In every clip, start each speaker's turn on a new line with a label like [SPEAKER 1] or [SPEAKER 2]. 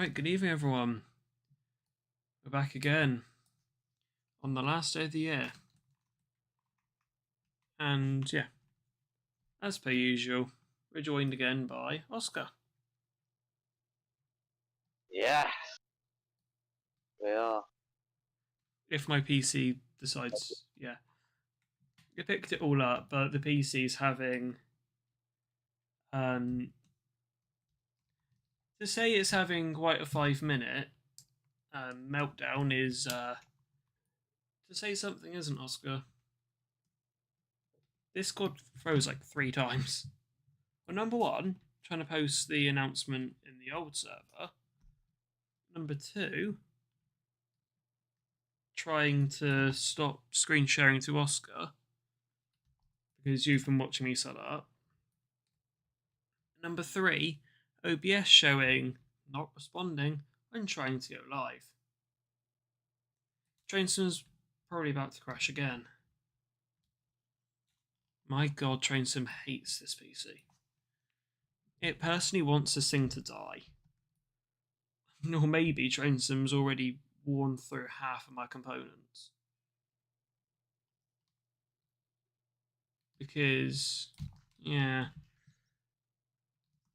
[SPEAKER 1] Right, good evening everyone. We're back again on the last day of the year. And yeah, as per usual, we're joined again by Oscar.
[SPEAKER 2] Yeah, we are.
[SPEAKER 1] If my PC decides, yeah. I picked it all up, but the PC's having to say it's having quite a 5-minute meltdown is to say something, isn't Oscar? This squad froze like 3 times. Well, number one, trying to post the announcement in the old server. Number two, trying to stop screen sharing to Oscar because you've been watching me set up. Number three, OBS showing not responding when trying to go live. Trainsim's probably about to crash again. My god, Trainsim hates this PC. It personally wants this thing to die. Or maybe Trainsim's already worn through half of my components. Because, yeah.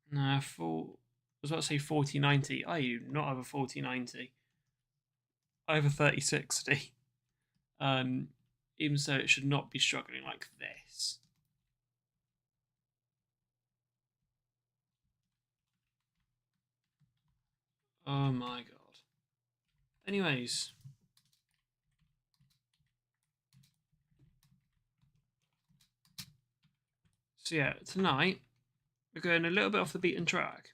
[SPEAKER 1] No, I was about to say 4090. I do not have a 4090. I have a 3060. Even so, it should not be struggling like this. Oh my god. Anyways. So yeah, tonight we're going a little bit off the beaten track.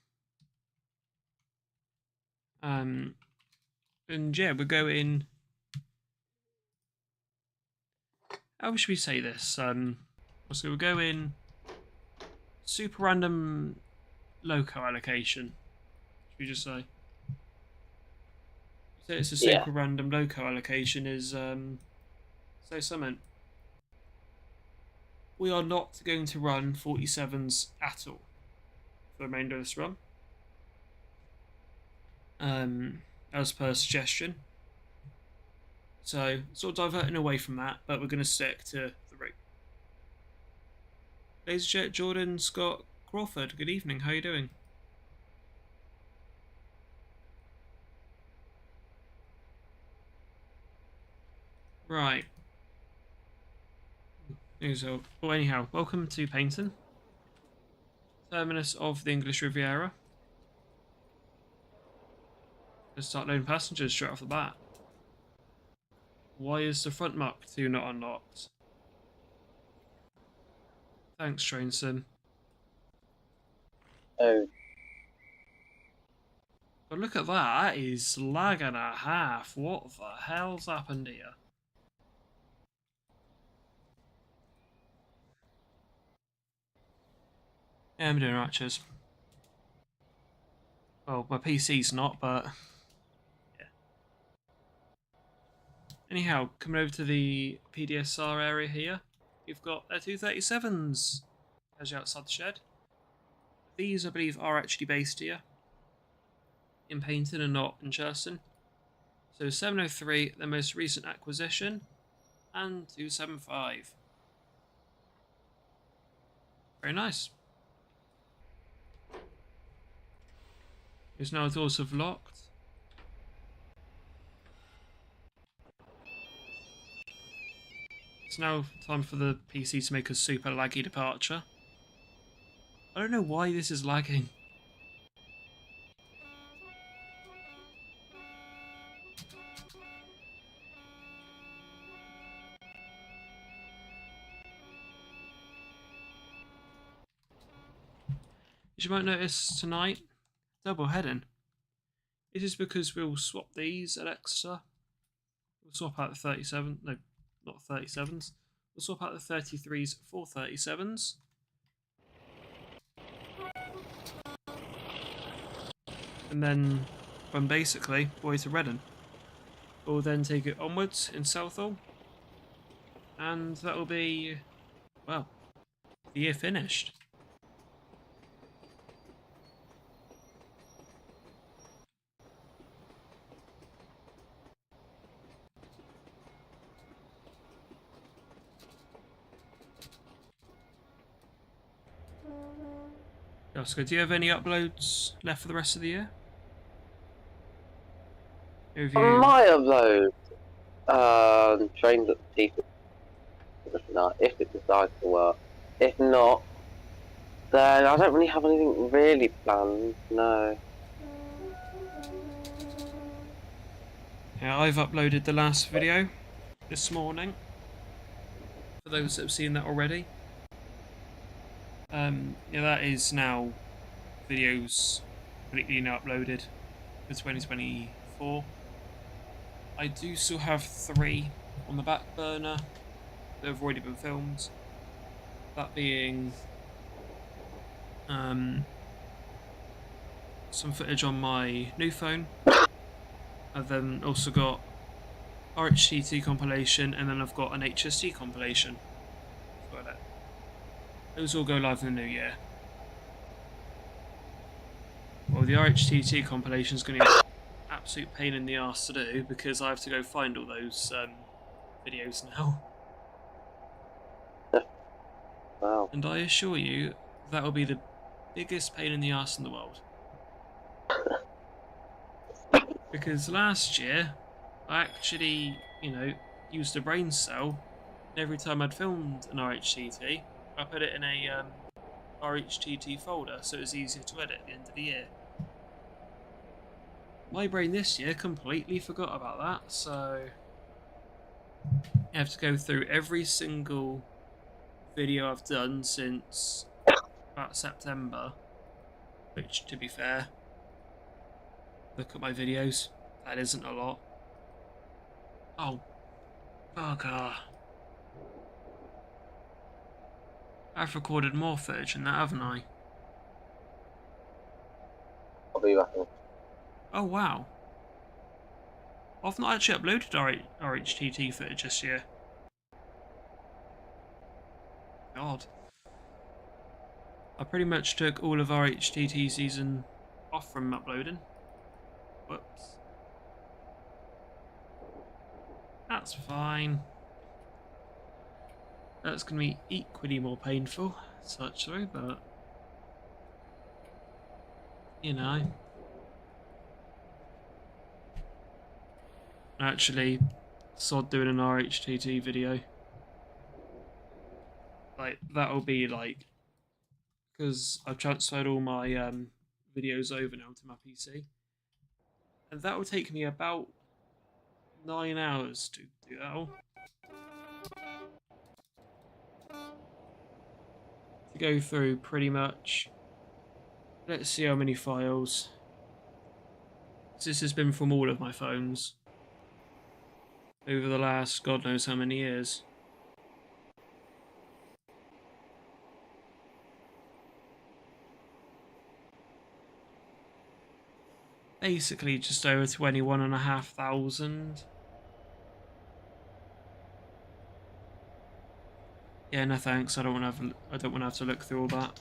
[SPEAKER 1] And yeah, we're going. How should we say this? So we're going super random loco allocation. Should we just say? So it's a super random loco allocation is say something. We are not going to run 47s at all for the remainder of this run. As per suggestion. So, sort of diverting away from that, but we're going to stick to the route. Laserjet, Jordan, Scott, Crawford, good evening, how are you doing? Right. So, well, anyhow, welcome to Paignton, terminus of the English Riviera. Let's start loading passengers straight off the bat. Why is the front Mach 2 not unlocked? Thanks, Trainsim.
[SPEAKER 2] Oh.
[SPEAKER 1] But look at that, that is lag and a half. What the hell's happened here? Yeah, I'm doing right, cheers. Well, my PC's not, but yeah. Anyhow, coming over to the PDSR area here, you've got their 237s as you're outside the shed. These, I believe, are actually based here in Paignton and not in Churston. So 703, the most recent acquisition, and 275. Very nice. Is now doors have locked. It's now time for the PC to make a super laggy departure. I don't know why this is lagging. As you might notice tonight, double heading. It is because we'll swap these at extra. We'll swap out the 37, no, not 37s. We'll swap out the 33s for 37s. And then run basically way to Redden. We'll then take it onwards in Southall. And that will be, well, the year finished. Oscar, do you have any uploads left for the rest of the year? Have
[SPEAKER 2] I
[SPEAKER 1] you...
[SPEAKER 2] might upload trains at the tonight if it decides to work. If not, then I don't really have anything really planned. No.
[SPEAKER 1] Yeah, I've uploaded the last video this morning. For those that have seen that already. Yeah, that is now videos completely now uploaded for 2024. I do still have 3 on the back burner that have already been filmed. That being some footage on my new phone. I've then also got RHTT compilation, and then I've got an HST compilation. Those all go live in the new year. Well, the RHTT compilation is going to be an absolute pain in the arse to do because I have to go find all those videos now.
[SPEAKER 2] Wow.
[SPEAKER 1] And I assure you, that will be the biggest pain in the arse in the world. Because last year, I actually, used a brain cell, and every time I'd filmed an RHTT, I put it in a RHTT folder, so it was easier to edit at the end of the year. My brain this year completely forgot about that, so I have to go through every single video I've done since about September, which, to be fair, look at my videos, that isn't a lot. Oh, bugger. I've recorded more footage than that, haven't I?
[SPEAKER 2] I'll be back.
[SPEAKER 1] Oh, wow. I've not actually uploaded RHTT footage this year. God. I pretty much took all of RHTT season off from uploading. Whoops. That's fine. That's going to be equally more painful, such though, but you know. Actually, sod doing an RHTT video. Like, that'll be like, because I've transferred all my videos over now to my PC, and that will take me about 9 hours to do that all. To go through pretty much. Let's see how many files. This has been from all of my phones over the last God knows how many years. Basically just over 21,500. Yeah, no thanks. I don't want to have to look through all that.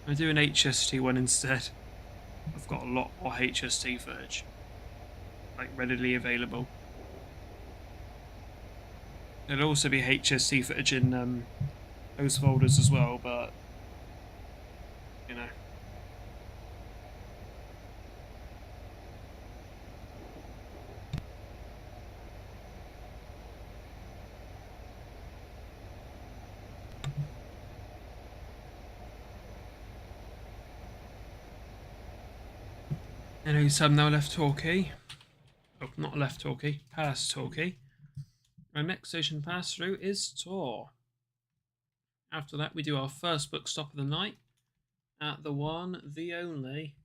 [SPEAKER 1] I do an HST one instead. I've got a lot more HST footage, like readily available. There'll also be HST footage in those folders as well, but you know. Anyway, so I'm now left Torquay. Oh, not left Torquay, past Torquay. My next station pass through is Tor. After that, we do our first book stop of the night at the one, the only,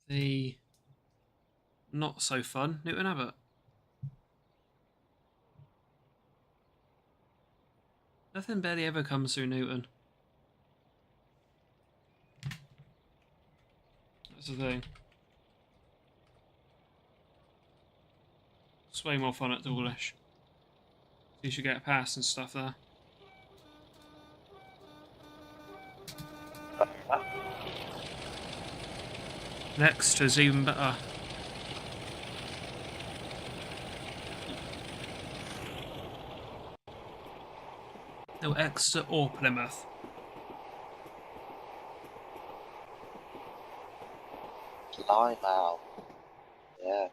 [SPEAKER 1] the not so fun Newton Abbot. Nothing barely ever comes through Newton. That's the thing. It's way more fun at Dawlish. You should get a pass and stuff there. Next is even better. No, Exeter or Plymouth.
[SPEAKER 2] Limehouse. Yeah.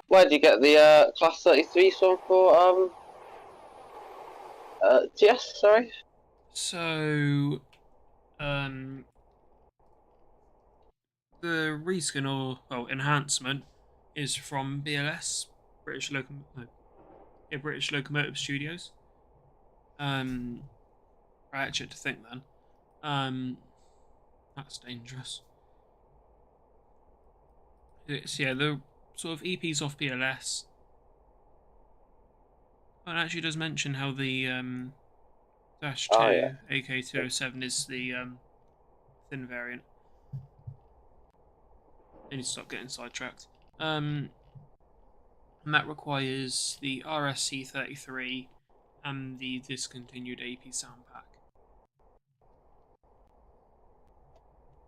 [SPEAKER 2] Where did you get the Class 33 one for, TS, sorry?
[SPEAKER 1] So, the reskin or, well, enhancement is from BLS, British Locomotive Studios. I actually had to think then. That's dangerous. It's, yeah, the sort of EPs off BLS. Oh, it actually does mention how the Dash 2
[SPEAKER 2] Oh, yeah.
[SPEAKER 1] AK207 is the thin variant. I need to stop getting sidetracked. And that requires the RSC33 and the discontinued AP sound pack.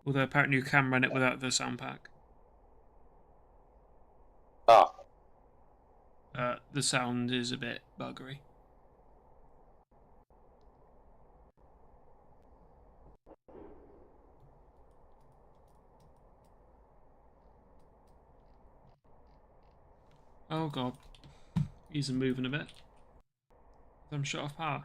[SPEAKER 1] Although apparently you can run it without the sound pack.
[SPEAKER 2] Oh.
[SPEAKER 1] The sound is a bit buggery. Oh god. He's moving a bit. I'm shut off power.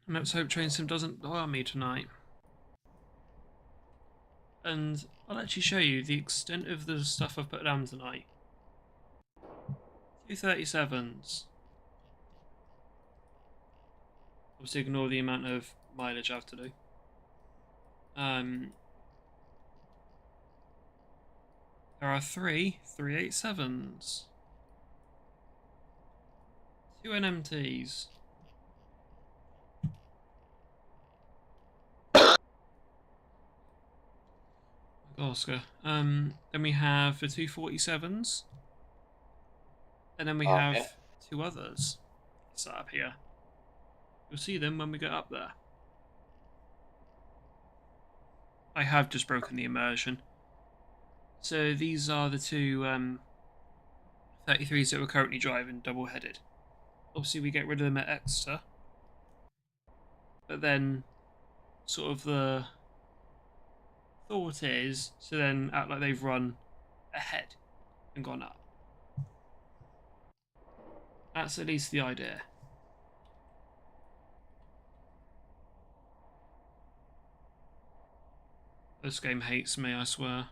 [SPEAKER 1] And let's hope Train Sim doesn't harm me tonight. And I'll actually show you the extent of the stuff I've put down tonight. 237s. Obviously ignore the amount of mileage I have to do. There are 387s. 2 NMTs. Oscar. Then we have the 247s. And then we have
[SPEAKER 2] yeah.
[SPEAKER 1] 2 others set up here. You'll see them when we get up there. I have just broken the immersion. So these are the 2 33s that we're currently driving, double-headed. Obviously we get rid of them at Exeter. But then, sort of the thought is to then act like they've run ahead and gone up. That's at least the idea. This game hates me, I swear.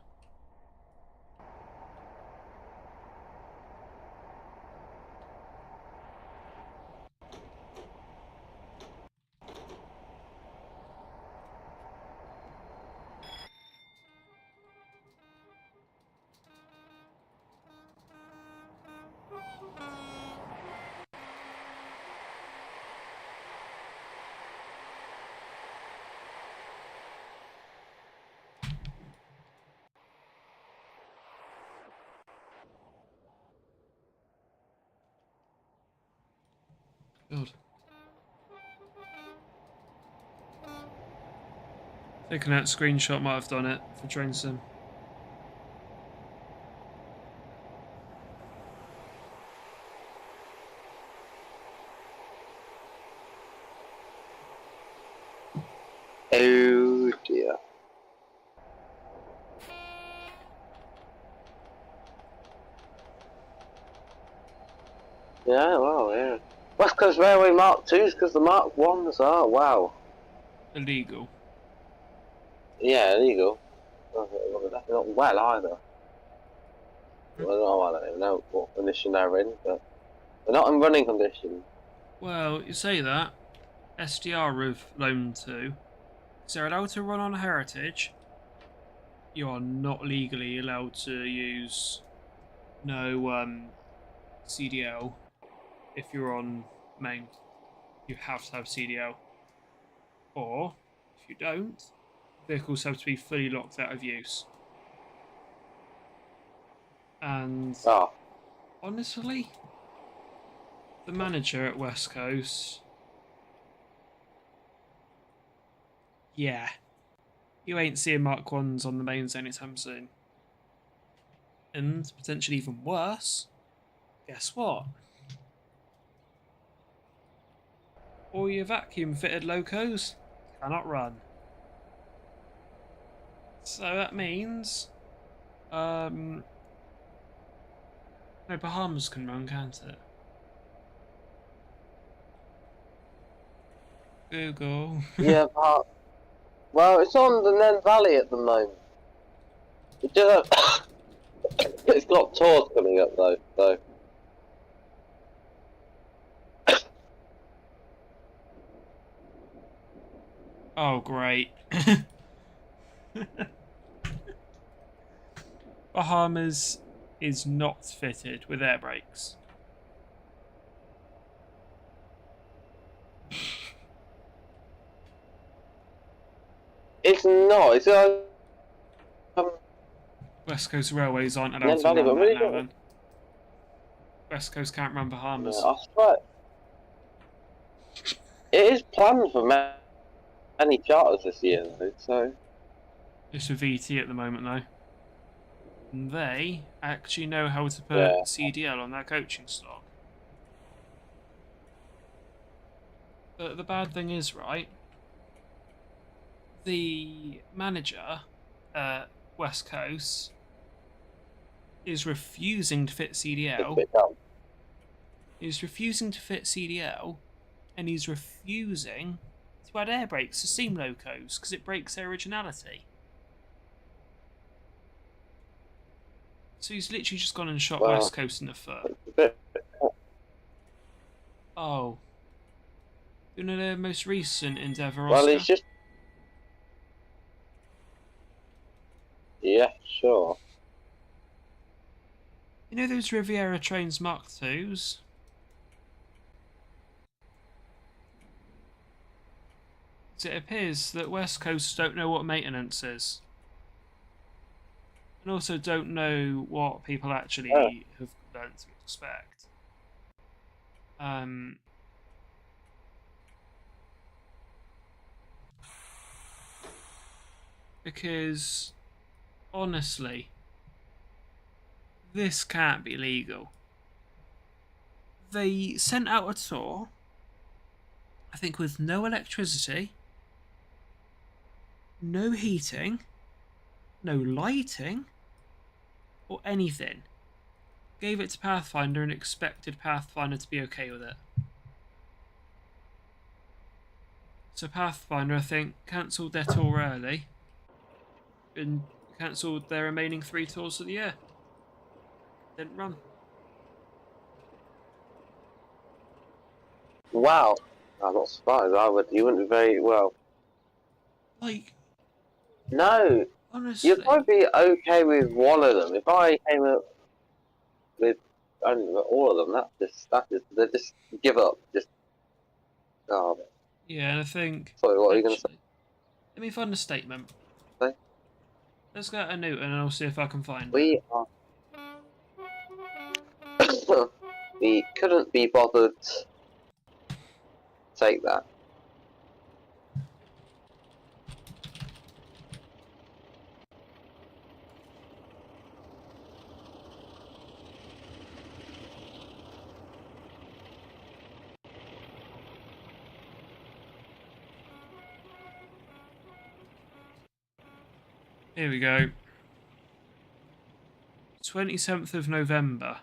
[SPEAKER 1] God. Taking that screenshot might have done it for Train Sim.
[SPEAKER 2] Oh dear. Yeah, well, yeah. West Coast Railway Mark 2s because the Mark 1s are, wow.
[SPEAKER 1] Illegal.
[SPEAKER 2] Yeah, illegal. That's not well either. Well, I don't even know what condition they're in, but they're not in running condition.
[SPEAKER 1] Well, you say that. SDR have loaned to. So they're allowed to run on heritage. You are not legally allowed to use no CDL if you're on main. You have to have CDL. Or, if you don't, vehicles have to be fully locked out of use. And
[SPEAKER 2] Oh.
[SPEAKER 1] honestly, the manager at West Coast Yeah. You ain't seeing Mark 1s on the mains anytime soon. And potentially even worse, guess what? All your vacuum fitted locos cannot run. So that means no Bahamas can run, can't it? Google.
[SPEAKER 2] Yeah, but well, it's on the Nen Valley at the moment. It just, it's got tours coming up though, so.
[SPEAKER 1] Oh, great. Bahamas is not fitted with air brakes.
[SPEAKER 2] It's not. It's
[SPEAKER 1] West Coast Railways aren't allowed
[SPEAKER 2] Nen
[SPEAKER 1] to
[SPEAKER 2] Valley,
[SPEAKER 1] run
[SPEAKER 2] but
[SPEAKER 1] that
[SPEAKER 2] really
[SPEAKER 1] now then. West Coast can't run Bahamas.
[SPEAKER 2] I swear. It is planned for many charters this year though, so.
[SPEAKER 1] It's a VT at the moment though. And they actually know how to put
[SPEAKER 2] Yeah.
[SPEAKER 1] CDL on their coaching stock. But the bad thing is, right, the manager at West Coast is refusing to fit
[SPEAKER 2] It's a
[SPEAKER 1] CDL.
[SPEAKER 2] bit dumb.
[SPEAKER 1] He's refusing to fit CDL, and he's refusing to add air brakes to steam locos because it breaks their originality. So he's literally just gone and shot
[SPEAKER 2] Well,
[SPEAKER 1] West Coast in the foot.
[SPEAKER 2] It's a bit.
[SPEAKER 1] Oh. You know the most recent endeavour,
[SPEAKER 2] Well,
[SPEAKER 1] Oscar?
[SPEAKER 2] it's just. Yeah, sure.
[SPEAKER 1] You know those Riviera Trains Mark IIs? It appears that West Coast don't know what maintenance is. And also don't know what people actually have learned to expect. Because, honestly, this can't be legal. They sent out a tour, I think with no electricity, no heating, no lighting, or anything. Gave it to Pathfinder and expected Pathfinder to be okay with it. So Pathfinder, I think, cancelled their tour early and cancelled their remaining 3 tours of the year. Didn't run.
[SPEAKER 2] Wow. I'm not surprised. You wouldn't be very well.
[SPEAKER 1] Like,
[SPEAKER 2] No.
[SPEAKER 1] honestly.
[SPEAKER 2] You'd probably be okay with one of them. If I came up with all of them, that's just they just give up. Just oh.
[SPEAKER 1] Yeah, and I think.
[SPEAKER 2] Sorry, what are you going to say?
[SPEAKER 1] Let me find a statement.
[SPEAKER 2] Say?
[SPEAKER 1] Let's go to Newton and I'll see if I can find it.
[SPEAKER 2] We are. We couldn't be bothered. Take that.
[SPEAKER 1] Here we go. 27th of November.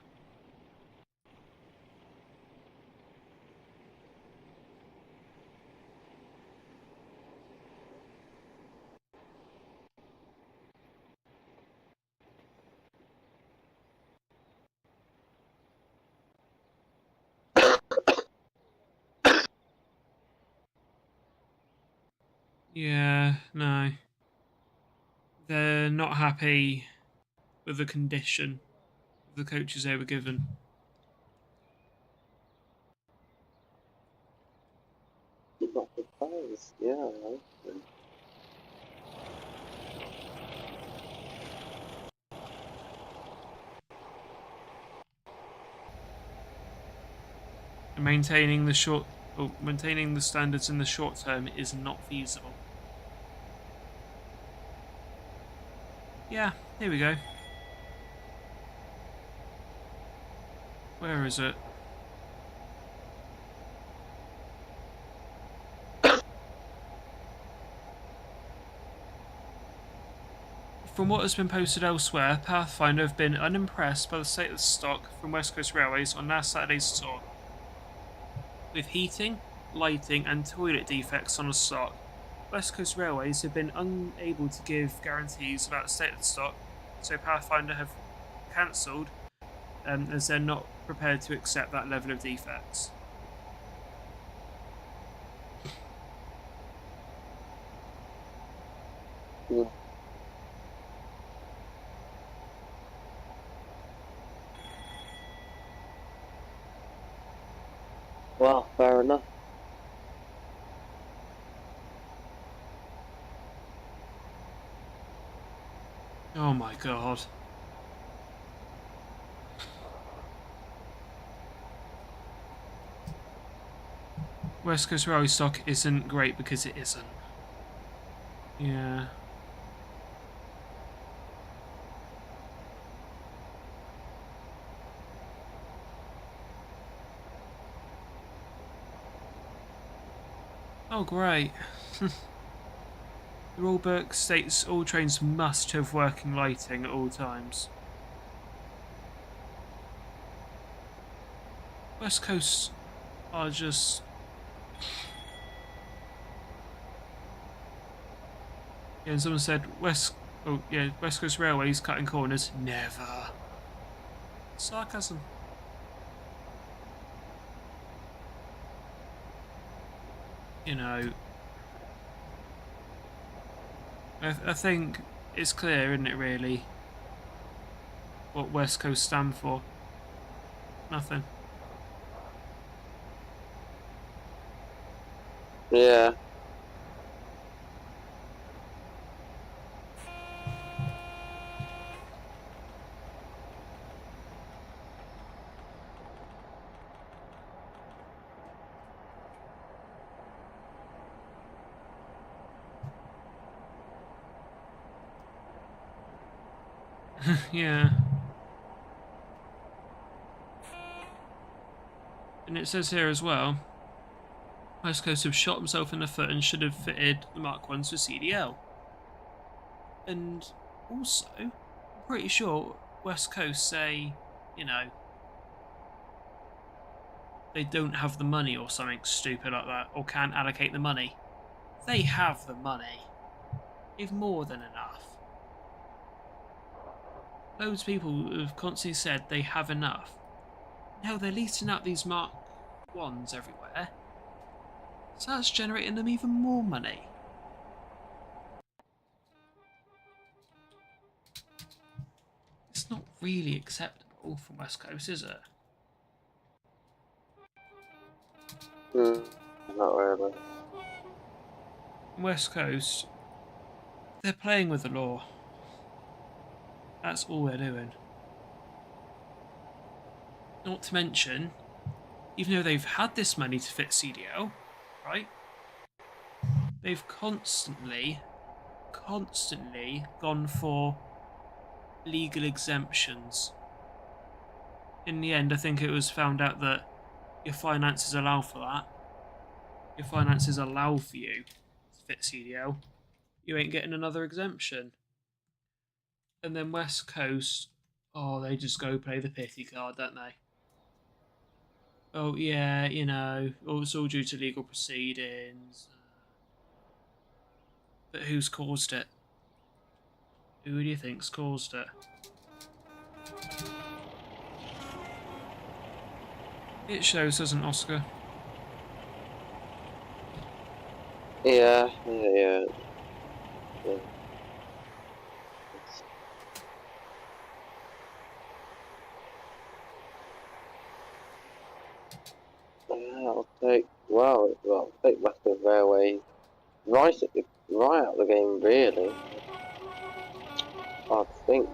[SPEAKER 1] Yeah, no. They're not happy with the condition of the coaches they were given.
[SPEAKER 2] Not surprised. Yeah.
[SPEAKER 1] Maintaining the standards in the short term is not feasible. Yeah, here we go. Where is it? From what has been posted elsewhere, Pathfinder have been unimpressed by the state of the stock from West Coast Railways on last Saturday's tour. With heating, lighting and toilet defects on the stock, West Coast Railways have been unable to give guarantees about the state of the stock, so Pathfinder have cancelled as they're not prepared to accept that level of defects.
[SPEAKER 2] Yeah. Well, fair enough.
[SPEAKER 1] Oh my god. West Coast Railway stock isn't great because it isn't. Yeah. Oh great. The rulebook states all trains must have working lighting at all times. West Coast are just... Yeah, and someone said West Coast Railways cutting corners. Never. Sarcasm. You know, I think it's clear, isn't it, really, what West Coast stand for? Nothing.
[SPEAKER 2] Yeah.
[SPEAKER 1] Yeah. And it says here as well, West Coast have shot himself in the foot and should have fitted the Mark 1s for CDL. And also, I'm pretty sure West Coast say, you know, they don't have the money or something stupid like that, or can't allocate the money. They have the money. They've more than enough. Loads of people have constantly said they have enough. Now they're leasing out these Mark 1s everywhere. So that's generating them even more money. It's not really acceptable from West Coast, is it?
[SPEAKER 2] Not really.
[SPEAKER 1] West Coast, they're playing with the law. That's all they're doing. Not to mention, even though they've had this money to fit CDL, right? They've constantly gone for legal exemptions. In the end, I think it was found out that your finances allow for that. Your finances allow for you to fit CDL. You ain't getting another exemption. And then West Coast, oh, they just go play the pity card, don't they? Oh, yeah, you know, it's all due to legal proceedings. But who's caused it? Who do you think's caused it? It shows, doesn't Oscar?
[SPEAKER 2] Yeah. I'll take West Coast Railway right out the game, really. I think,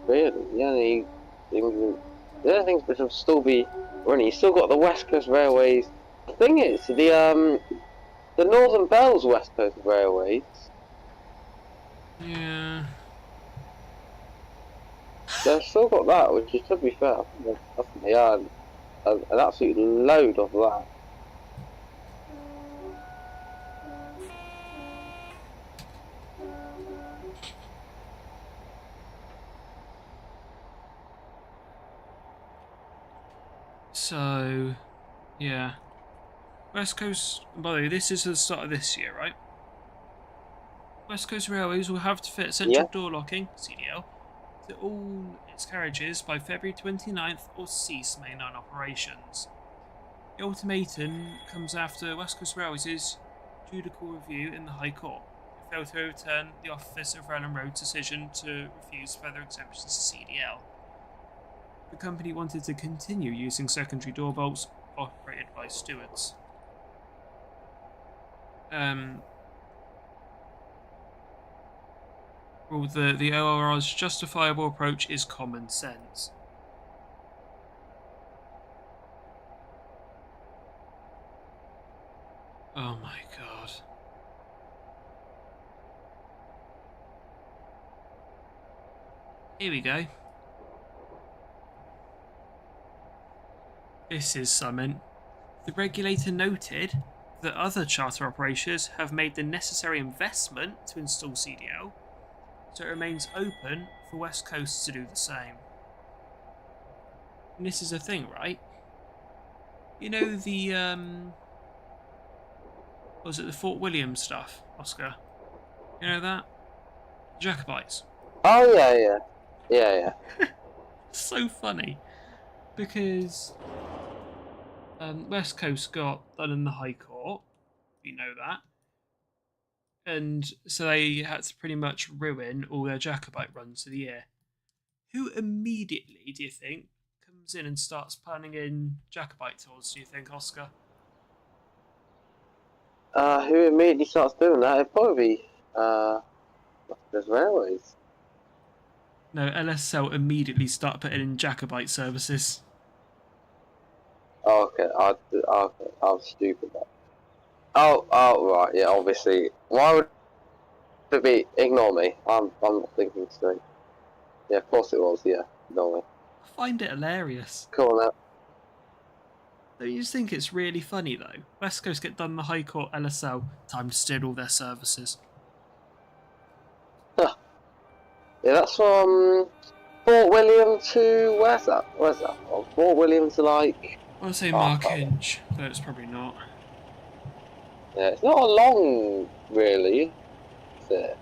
[SPEAKER 2] really, the only things which will still be running. You still got the West Coast Railways. The thing is, the Northern Bells West Coast Railways.
[SPEAKER 1] Yeah.
[SPEAKER 2] they've still got that, which is, to be fair, they earn an absolute load of that.
[SPEAKER 1] So, yeah. West Coast, by the way, this is the start of this year, right? West Coast Railways will have to fit central door locking, CDL, to all its carriages by February 29th or cease mainline operations. The ultimatum comes after West Coast Railways' judicial review in the High Court. It failed to overturn the Office of Rail and Road's decision to refuse further exemptions to CDL. The company wanted to continue using secondary door bolts operated by stewards. Well, the ORR's justifiable approach is common sense. Oh my god. Here we go. This is something. The regulator noted that other charter operators have made the necessary investment to install CDL, so it remains open for West Coast to do the same. And this is a thing, right? You know the was it the Fort William stuff, Oscar? You know that? Jacobites.
[SPEAKER 2] Oh yeah.
[SPEAKER 1] So funny because West Coast got done in the High Court. You know that. And so they had to pretty much ruin all their Jacobite runs of the year. Who immediately, do you think, comes in and starts planning in Jacobite tours, do you think, Oscar?
[SPEAKER 2] Who immediately starts doing that? It'd probably be there's railways.
[SPEAKER 1] No, LSL immediately start putting in Jacobite services.
[SPEAKER 2] Oh, okay, I was stupid. Oh, right, yeah, obviously. Why would it be? Ignore me. I'm not thinking straight. Yeah, of course it was. Yeah, ignore me.
[SPEAKER 1] I find it hilarious.
[SPEAKER 2] Cool now.
[SPEAKER 1] Don't you just think it's really funny though? West Coast get done in the High Court LSL, time to steal all their services.
[SPEAKER 2] Huh. Yeah, that's from Fort William to where's that? From Fort William to like.
[SPEAKER 1] I want to say Markinch, but it's probably not.
[SPEAKER 2] Yeah, it's not a long, really, is it?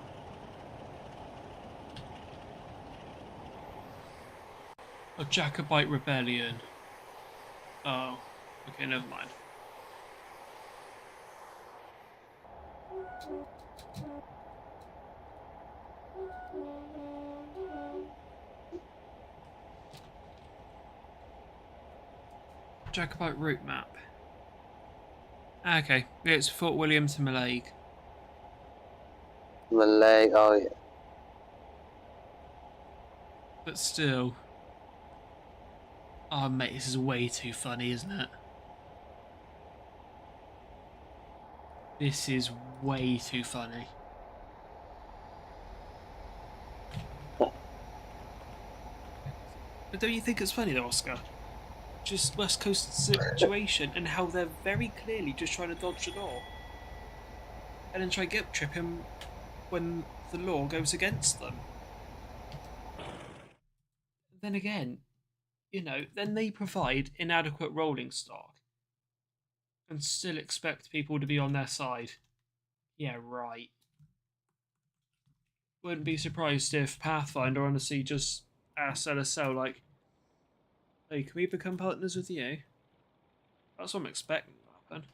[SPEAKER 1] A Jacobite rebellion. Oh, okay, never mind. Jacobite route map. Okay, it's Fort William to Mallaig.
[SPEAKER 2] Malay, oh yeah.
[SPEAKER 1] But still. Oh mate, this is way too funny, isn't it? This is way too funny. But don't you think it's funny though, Oscar? Just West Coast situation and how they're very clearly just trying to dodge the law. And then try guilt trip him when the law goes against them. Then again, you know, then they provide inadequate rolling stock and still expect people to be on their side. Yeah, right. Wouldn't be surprised if Pathfinder honestly just asked LSL, like, hey, can we become partners with you? That's what I'm expecting to happen.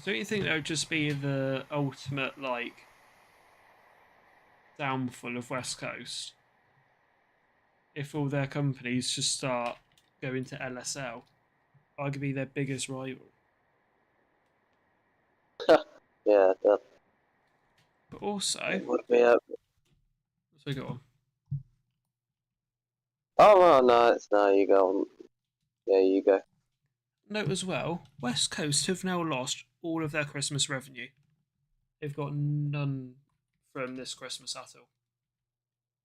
[SPEAKER 1] Don't you think that would just be the ultimate, like, downfall of West Coast? If all their companies just start going to LSL, arguably their biggest rival.
[SPEAKER 2] Yeah, that
[SPEAKER 1] But also,
[SPEAKER 2] would be a...
[SPEAKER 1] so go on.
[SPEAKER 2] Oh, no, you go on. Yeah, you go.
[SPEAKER 1] note as well, West Coast have now lost all of their Christmas revenue. They've got none from this Christmas at all.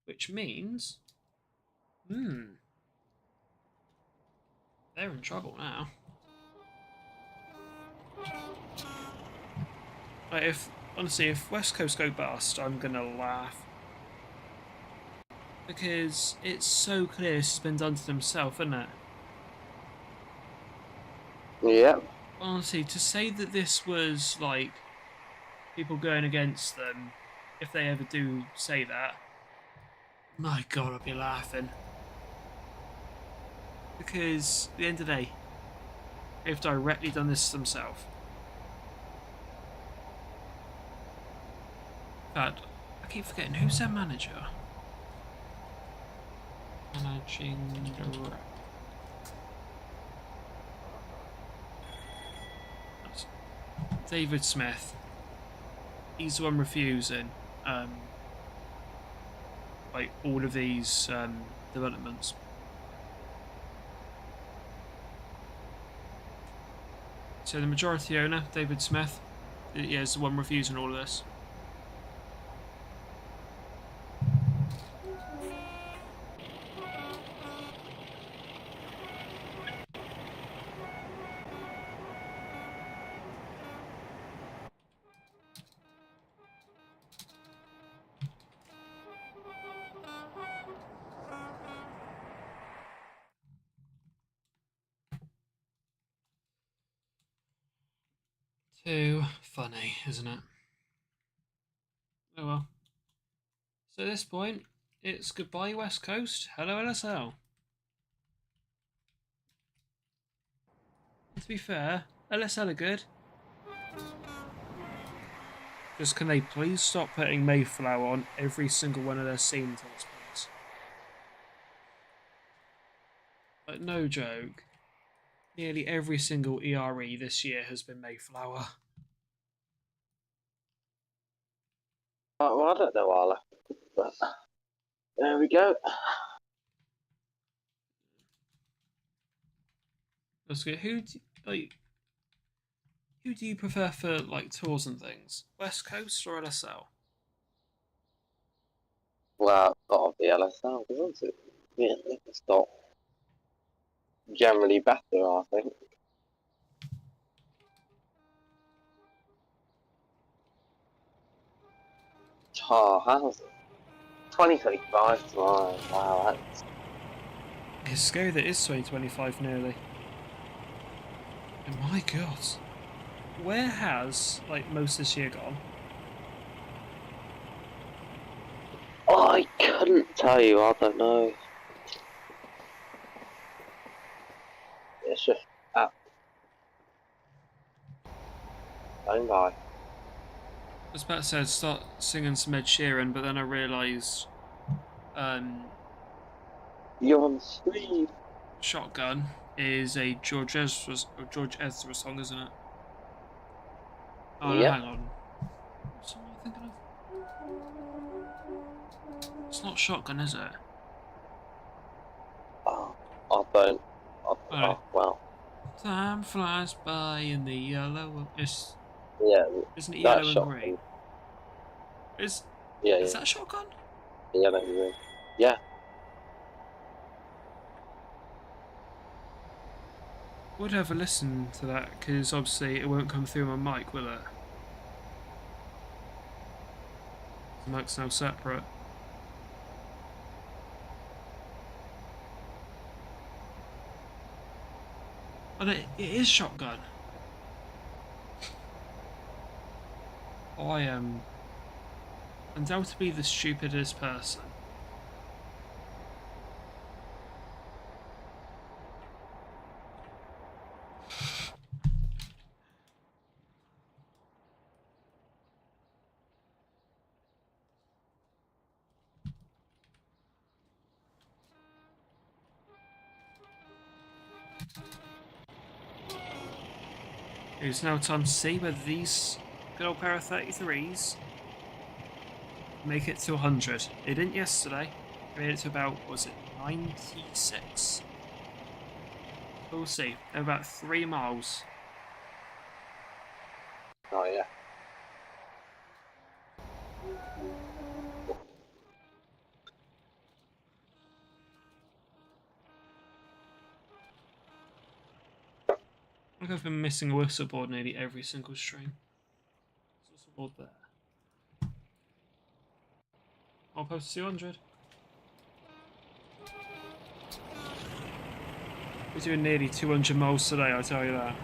[SPEAKER 1] Which means... they're in trouble now. Like honestly, if West Coast go bust, I'm gonna laugh. Because it's so clear this has been done to themselves, isn't it?
[SPEAKER 2] Yeah.
[SPEAKER 1] Honestly, to say that this was, like, people going against them, if they ever do say that, my god, I'd be laughing. Because, at the end of the day, they've directly done this themselves. In fact, I keep forgetting, who's their manager? Managing director. David Smith. He's the one refusing like all of these developments. So the majority owner, David Smith, is the one refusing all of this. Too funny, isn't it? Oh well. So at this point, it's goodbye West Coast, hello LSL. To be fair, LSL are good. Just can they please stop putting Mayflower on every single one of their scene talks, please? Like, no joke. Nearly every single ERE this year has been Mayflower.
[SPEAKER 2] Well, I don't know why I left it, but there we go.
[SPEAKER 1] That's good. Who do you prefer for like tours and things? West Coast or LSL?
[SPEAKER 2] Well, it's got to be LSL, isn't it? Yeah, it's not generally better, I think. Oh, how's it? 2025 tomorrow. Wow, that's...
[SPEAKER 1] It's scary that it's 2025 nearly. And my god. Where has, like, most this year gone?
[SPEAKER 2] I couldn't tell you, I don't know. It's just going by.
[SPEAKER 1] I was about to say I'd start singing some Ed Sheeran, but then I realised
[SPEAKER 2] You're on speed.
[SPEAKER 1] Shotgun is a George Ezra song, isn't it? Oh,
[SPEAKER 2] Yep.
[SPEAKER 1] no, hang on. What song am I thinking of? It's not Shotgun, is it?
[SPEAKER 2] Oh, I don't.
[SPEAKER 1] Alright.
[SPEAKER 2] Well.
[SPEAKER 1] Time flies by in the yellow.
[SPEAKER 2] Yeah.
[SPEAKER 1] Isn't it yellow and
[SPEAKER 2] Shotgun.
[SPEAKER 1] green? Is that Shotgun?
[SPEAKER 2] Yellow and green. Yeah.
[SPEAKER 1] Would ever listen to that because obviously it won't come through my mic, will it? The mic's now separate. Oh, no, it is Shotgun. I am undoubtedly the stupidest person. It's now time to see whether these good old pair of 33s make it to 100. They didn't yesterday. They made it to about, was it 96? We'll see. They're about 3 miles.
[SPEAKER 2] Oh yeah.
[SPEAKER 1] I think I've been missing a whistle board nearly every single stream. Whistle board there. I'll post 200. We're doing nearly 200 miles today, I tell you that.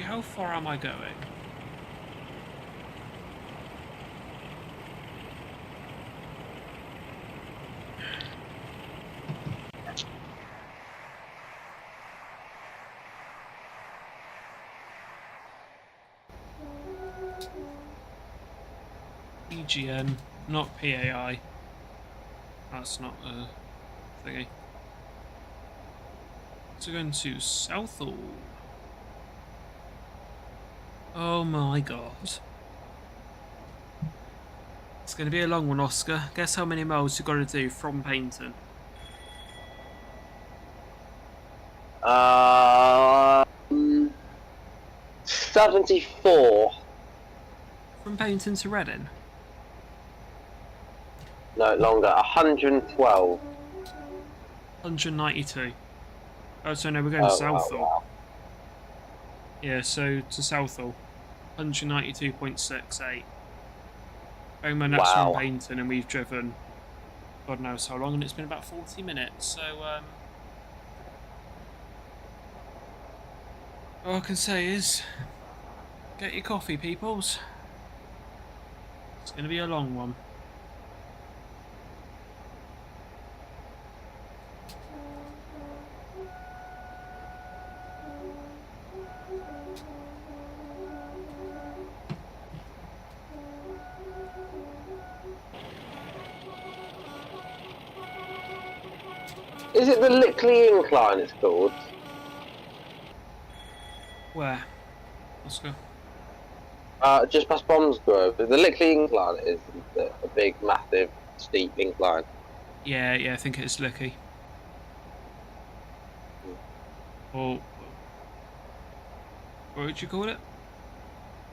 [SPEAKER 1] How far am I going? EGN, not PAI. That's not a thingy. So going to Southall. Oh my god. It's going to be a long one, Oscar. Guess how many miles you've got to do from Paignton?
[SPEAKER 2] 74.
[SPEAKER 1] From Paignton to Reading?
[SPEAKER 2] No, longer. 112.
[SPEAKER 1] 192. Oh, so no, we're going to Southall.
[SPEAKER 2] Wow.
[SPEAKER 1] Yeah, so to Southall. 192.68. Bearing in mind that's from Paignton, and we've driven God knows how long, and it's been about 40 minutes, so all I can say is get your coffee, peoples. It's going to be a long one.
[SPEAKER 2] Is it the Lickley Incline it's called?
[SPEAKER 1] Where? Let's go.
[SPEAKER 2] Just past Bromsgrove. The Lickley Incline is a big, massive, steep incline.
[SPEAKER 1] Yeah, I think it's Licky. Or what would you call it?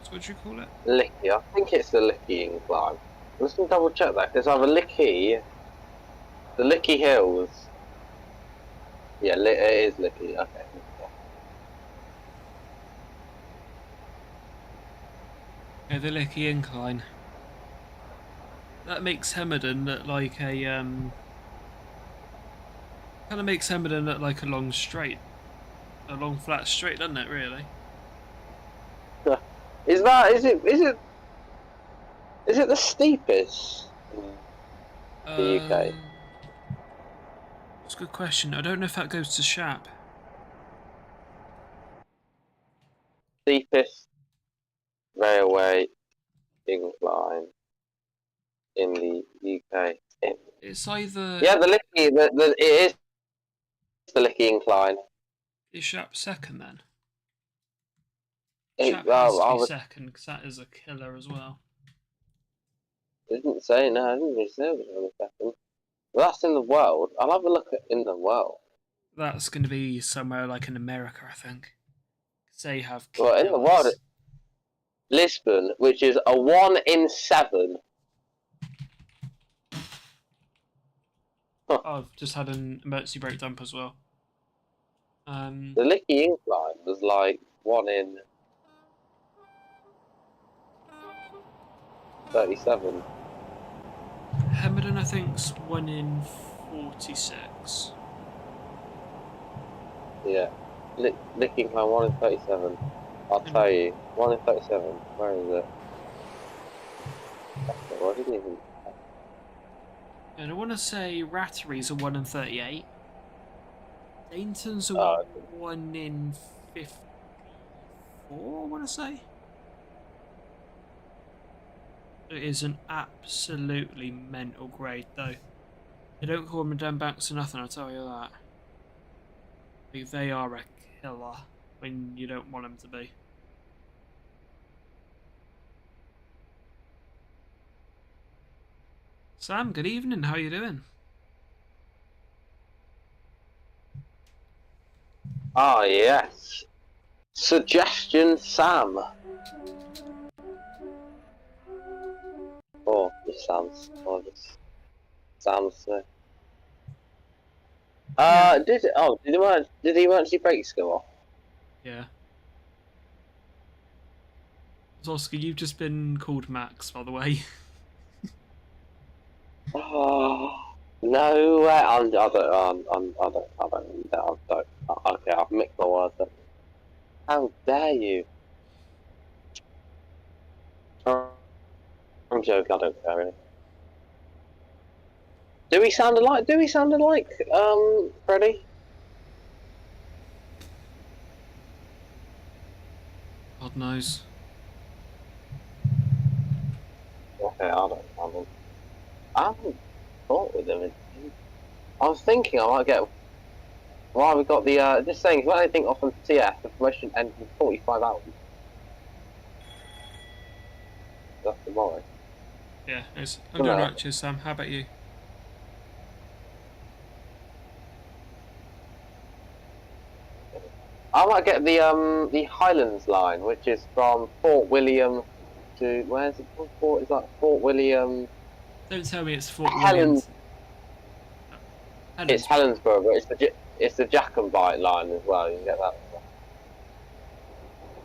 [SPEAKER 1] What would you call it?
[SPEAKER 2] Licky. I think it's the Licky Incline. Let's double check that. There's either Licky, the Licky Hills. Yeah, it is Licky. Okay.
[SPEAKER 1] Yeah, the Licky Incline. That makes Hemerdon look like a kind of makes Hemerdon look like a long straight, a long flat straight, doesn't it? Really?
[SPEAKER 2] Is it the steepest in the UK?
[SPEAKER 1] It's a good question. I don't know if that goes to Shap.
[SPEAKER 2] Steepest railway incline in the UK.
[SPEAKER 1] It's either
[SPEAKER 2] The Licky. It is the Licky Incline.
[SPEAKER 1] is Shap second then?
[SPEAKER 2] It,
[SPEAKER 1] Shap has to
[SPEAKER 2] I
[SPEAKER 1] be
[SPEAKER 2] was,
[SPEAKER 1] second because that is a killer as well.
[SPEAKER 2] didn't say no. I didn't really say it was on the second. Well, that's in the world. I'll have a look at in the world.
[SPEAKER 1] That's going to be somewhere like in America, I think. 'Cause they have
[SPEAKER 2] Well, in the world, Lisbon, which is a 1 in 7.
[SPEAKER 1] I've just had an emergency brake dump as well.
[SPEAKER 2] The Licky Incline was like 1 in 37.
[SPEAKER 1] Hemerdon, I think's 1 in 46.
[SPEAKER 2] Yeah. Licky Incline 1 in 37. I'll tell you. 1 in 37. Where is it? I didn't even...
[SPEAKER 1] And I want to say Rattery's a 1 in 38. Dainton's a 1 in 54, I want to say. It is an absolutely mental grade, though. They don't call them down banks or nothing, I'll tell you that. Like, they are a killer when you don't want them to be. Sam, good evening, how you doing?
[SPEAKER 2] Ah, yes. Suggestion Sam. Or just Sam's. Or just Sam's.
[SPEAKER 1] Yeah.
[SPEAKER 2] Did the emergency brakes go off?
[SPEAKER 1] Yeah. Oscar, you've just been called Max, by the way.
[SPEAKER 2] Oh, no way. I don't, okay, I've mixed my words up. How dare you? I'm joking, I don't care really. Do we sound alike, Freddy?
[SPEAKER 1] God knows.
[SPEAKER 2] Okay, I haven't thought with him. I was thinking I might get. Well, we got the, just saying, when I think off on TF, the promotion ends in 45 hours. That's tomorrow.
[SPEAKER 1] Yeah, I'm doing right, cheers, Sam. How about you?
[SPEAKER 2] I might get the Highlands line, which is from Fort William to, where's it called? It's like Fort William.
[SPEAKER 1] Don't tell me it's Fort William.
[SPEAKER 2] It's Helensburgh, but it's the Jacobite line as well. You can get that.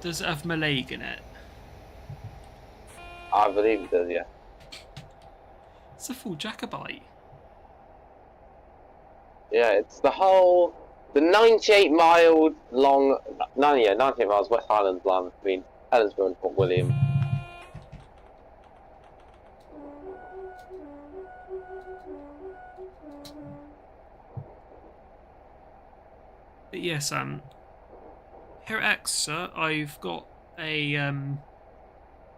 [SPEAKER 1] Does it have Malay in it?
[SPEAKER 2] I believe it does, yeah.
[SPEAKER 1] It's a full Jacobite.
[SPEAKER 2] Yeah, it's the 98 mile long, 98 miles West Highlands line between Helensburgh and Fort William.
[SPEAKER 1] But yes, here at Exeter, I've got a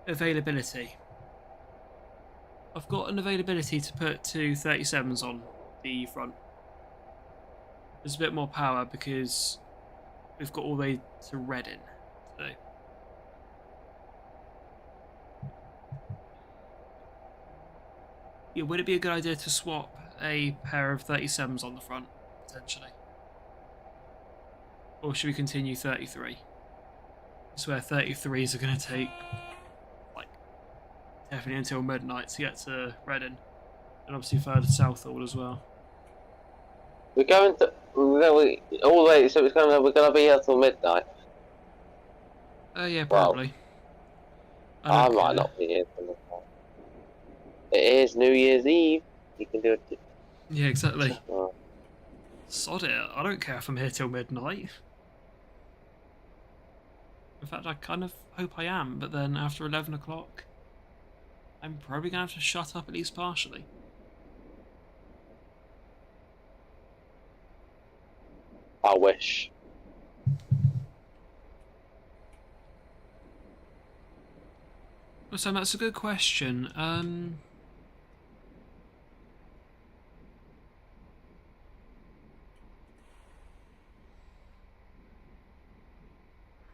[SPEAKER 1] availability. I've got an availability to put two 37s on the front. There's a bit more power because we've got all the way to Reading today. Yeah, would it be a good idea to swap a pair of 37s on the front, potentially? Or should we continue 33? I swear 33s are going to take, like, definitely until midnight to get to Reading. And obviously further south all as well.
[SPEAKER 2] We're going all the way, so we're gonna be here till midnight.
[SPEAKER 1] Yeah, probably.
[SPEAKER 2] Well, I might not be here till midnight. It is New Year's Eve. You can do it.
[SPEAKER 1] Yeah, exactly. Sod it. I don't care if I'm here till midnight. In fact, I kind of hope I am, but then after 11 o'clock, I'm probably going to have to shut up at least partially.
[SPEAKER 2] I wish.
[SPEAKER 1] Well, Sam, that's a good question.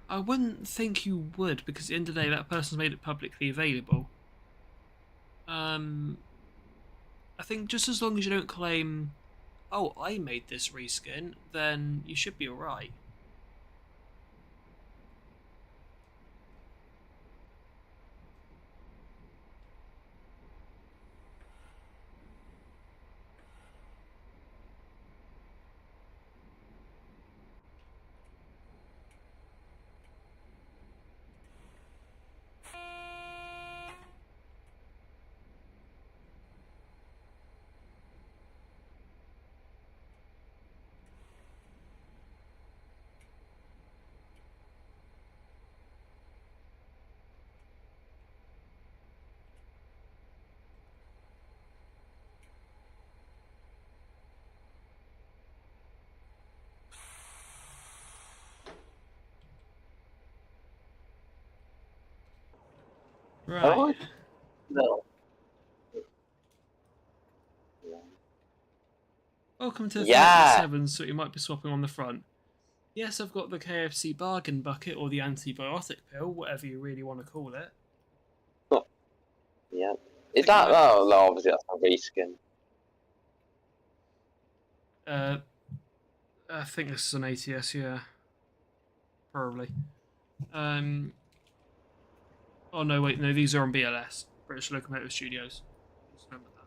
[SPEAKER 1] I wouldn't think you would, because at the end of the day, that person's made it publicly available. I think just as long as you don't claim, oh, I made this reskin, then you should be alright. Right.
[SPEAKER 2] No.
[SPEAKER 1] Welcome to 37, so you might be swapping on the front. Yes, I've got the KFC bargain bucket, or the antibiotic pill, whatever you really want to call it.
[SPEAKER 2] Yeah. Is that... Oh, no, obviously that's a reskin.
[SPEAKER 1] I think this is an ATS, yeah. Probably. Oh no, wait, no, these are on BLS, British Locomotive Studios. Just remember that.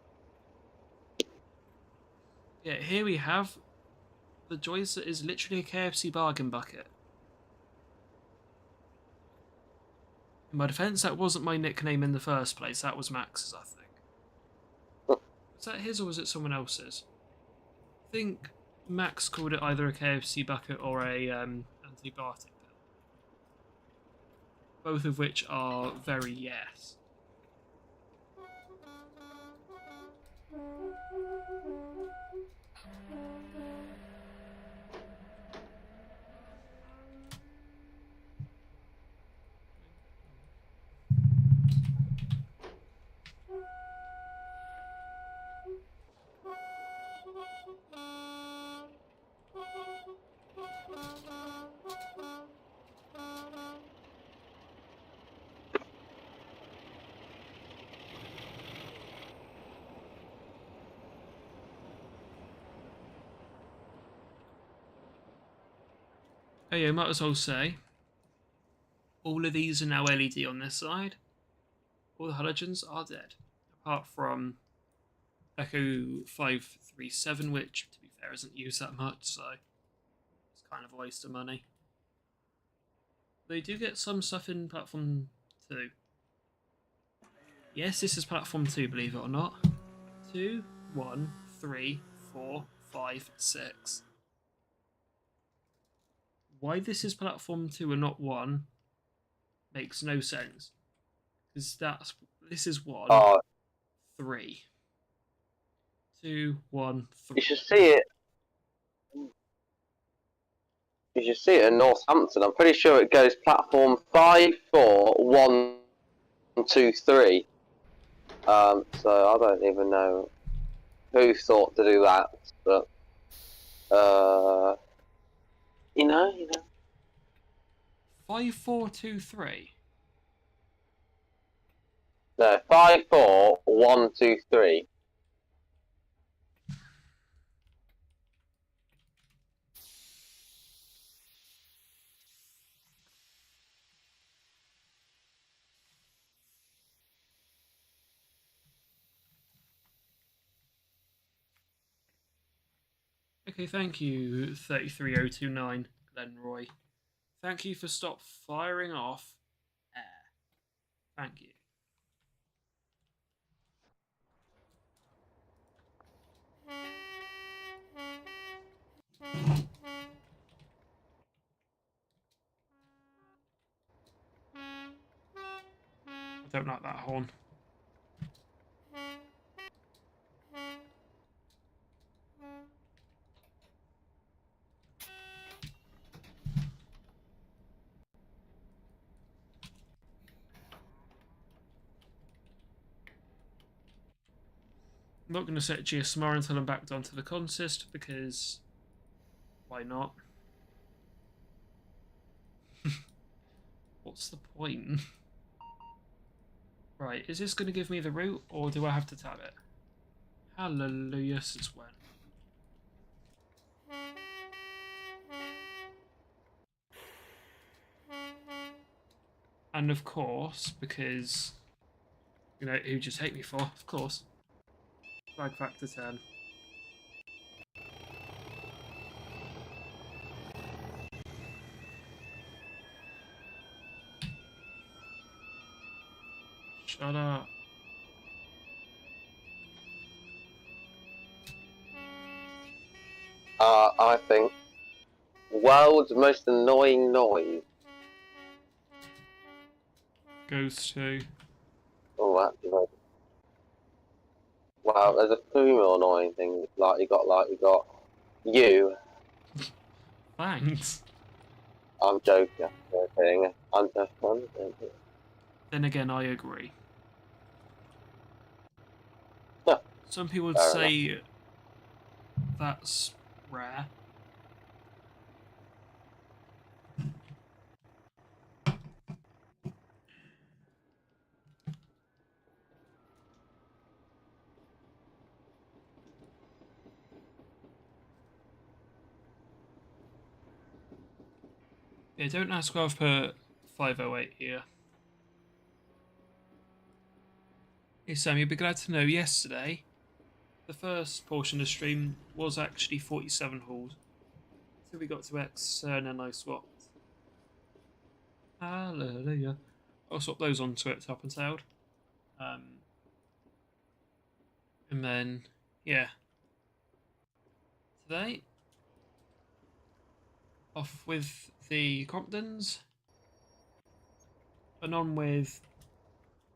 [SPEAKER 1] Yeah, here we have the Joyce that is literally a KFC bargain bucket. In my defense, that wasn't my nickname in the first place. That was Max's, I think. Was that his or was it someone else's? I think Max called it either a KFC bucket or a antibiotic pill. Both of which are very yes. Oh yeah, might as well say, all of these are now LED on this side. All the halogens are dead. Apart from Echo 537, which, to be fair, isn't used that much, so it's kind of a waste of money. They do get some stuff in Platform 2. Yes, this is Platform 2, believe it or not. 2, 1, 3, 4, 5, 6. Why this is Platform 2 and not 1 makes no sense. Because this is 1,
[SPEAKER 2] Oh,
[SPEAKER 1] 3. 2, 1, 3.
[SPEAKER 2] you should see it. You should see it in Northampton. I'm pretty sure it goes platform 5, 4, 1, 2, 3. So I don't even know who thought to do that, but you know.
[SPEAKER 1] 5, 4, 2, 3.
[SPEAKER 2] No, 5, 4, 1, 2, 3.
[SPEAKER 1] Okay, thank you, 33029, Glenroy. Thank you for stop firing off air. Thank you. I don't like that horn. I'm not going to set GSMR until I'm back onto the consist because why not? What's the point? Right, is this going to give me the route or do I have to tab it? Hallelujah, since when? And of course, because, you know, who'd you take me for? Of course. Flag factor 10. Shut up.
[SPEAKER 2] I think world's most annoying noise.
[SPEAKER 1] Goes to...
[SPEAKER 2] Oh, that's right. Wow, there's a few more annoying things. You got you.
[SPEAKER 1] Thanks.
[SPEAKER 2] I'm joking. I'm just fun.
[SPEAKER 1] Then again, I agree.
[SPEAKER 2] Yeah,
[SPEAKER 1] Some people would
[SPEAKER 2] fair
[SPEAKER 1] say that's rare. Yeah, don't ask why I've put 508 here. Hey Sam, you'll be glad to know yesterday, the first portion of the stream was actually 47 hauls. So we got to X and then I swapped. Hallelujah. I'll swap those onto it, top and tailed. And then, yeah. Today, off with the Cromptons. And on with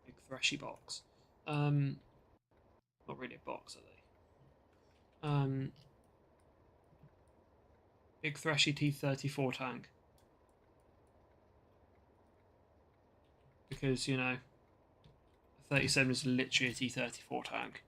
[SPEAKER 1] Big Thrashy Box. Not really a box, are they? Big Thrashy T34 tank. Because, you know, 37 is literally a T34 tank.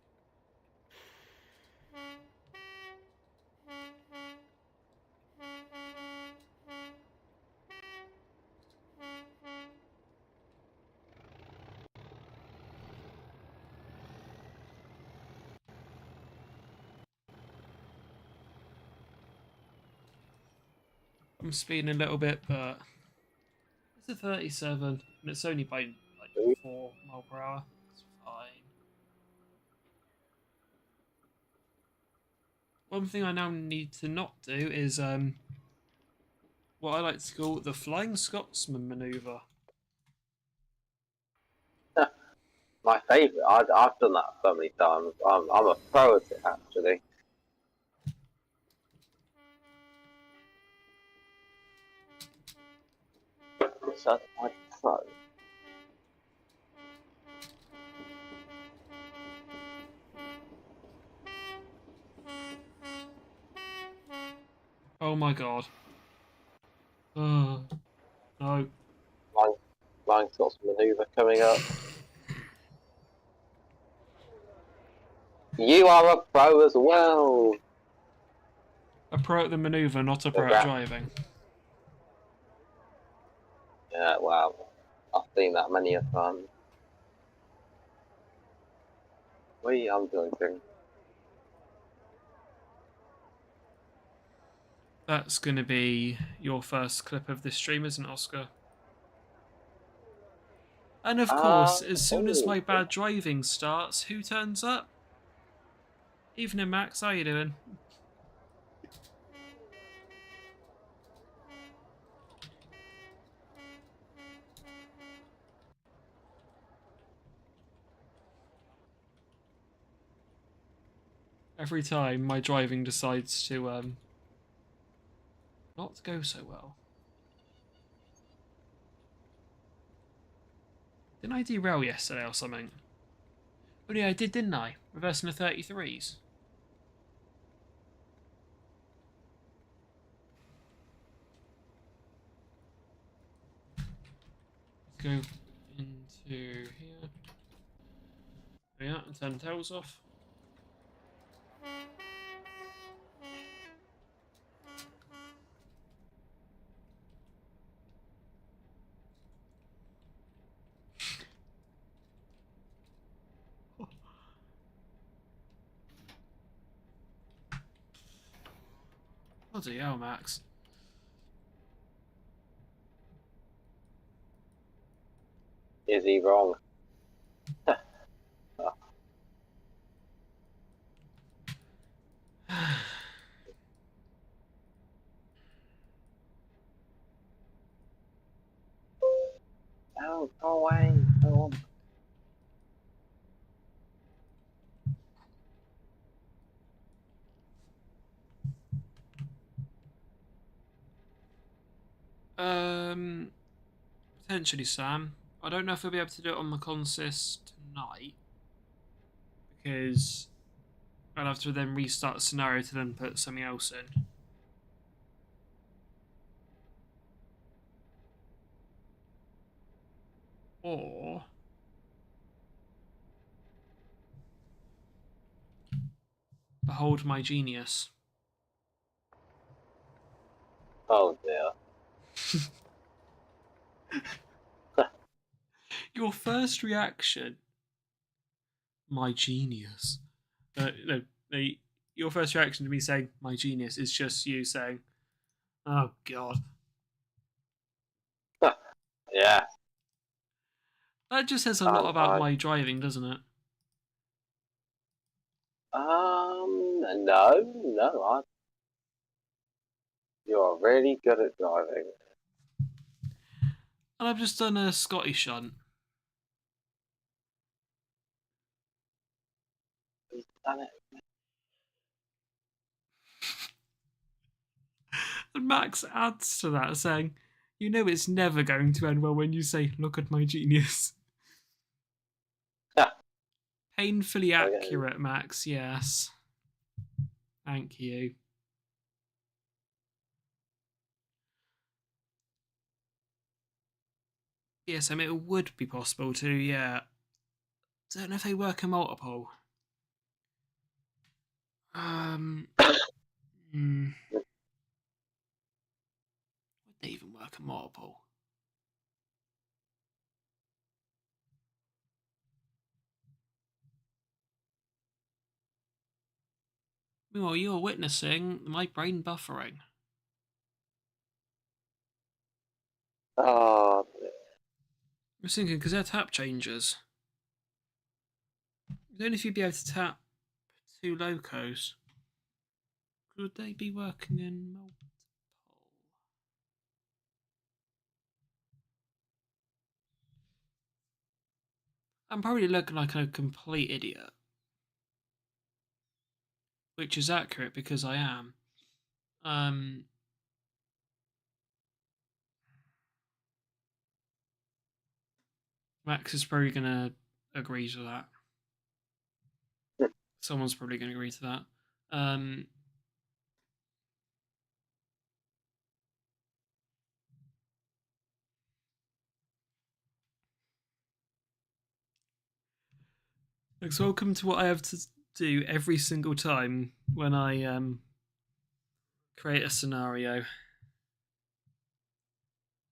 [SPEAKER 1] I'm speeding a little bit, but it's a 37, and it's only by like 4 mile per hour. It's fine. One thing I now need to not do is what I like to call the Flying Scotsman manoeuvre.
[SPEAKER 2] My favourite. I've done that so many times. I'm a pro at it, actually. Certified pro.
[SPEAKER 1] Oh my god. No.
[SPEAKER 2] Flying Scots manoeuvre coming up. You are a pro as well.
[SPEAKER 1] A pro at the manoeuvre, not a pro at driving.
[SPEAKER 2] Yeah, wow. I've seen that many a time. I'm joking.
[SPEAKER 1] That's going to be your first clip of this stream, isn't it, Oscar? And of course, as soon as my bad driving starts, who turns up? Evening, Max. How you doing? Every time my driving decides to not go so well. Didn't I derail yesterday or something? Oh yeah, I did, didn't I? Reversing the 33s. Let's go into here. Yeah, and turn the tails off. Bloody hell, Max.
[SPEAKER 2] Is he wrong? Oh, go away. Go
[SPEAKER 1] on. Potentially, Sam. I don't know if I'll be able to do it on the consist tonight. Because I'll have to then restart the scenario to then put something else in. Or behold my genius.
[SPEAKER 2] Oh dear.
[SPEAKER 1] Your first reaction, my genius. No, your first reaction to me saying my genius is just you saying, oh god.
[SPEAKER 2] Yeah.
[SPEAKER 1] That just says a lot about my driving, doesn't it?
[SPEAKER 2] No. You're really good at driving.
[SPEAKER 1] And I've just done a Scotty shunt.
[SPEAKER 2] He's done it.
[SPEAKER 1] And Max adds to that, saying, "You know it's never going to end well when you say, 'Look at my genius.'"
[SPEAKER 2] Yeah.
[SPEAKER 1] Painfully accurate, Max, yes. Thank you. Yes, I mean, it would be possible to, yeah. Don't know if they work in multiple. Would they even work in multiple? Meanwhile, you're witnessing my brain buffering.
[SPEAKER 2] Oh.
[SPEAKER 1] I was thinking, because they're tap changers. Only if you'd be able to tap 2 locos. Could they be working in multiple? I'm probably looking like a complete idiot. Which is accurate because I am. Max is probably going to agree to that. Someone's probably going to agree to that. So welcome to what I have to do every single time when I create a scenario.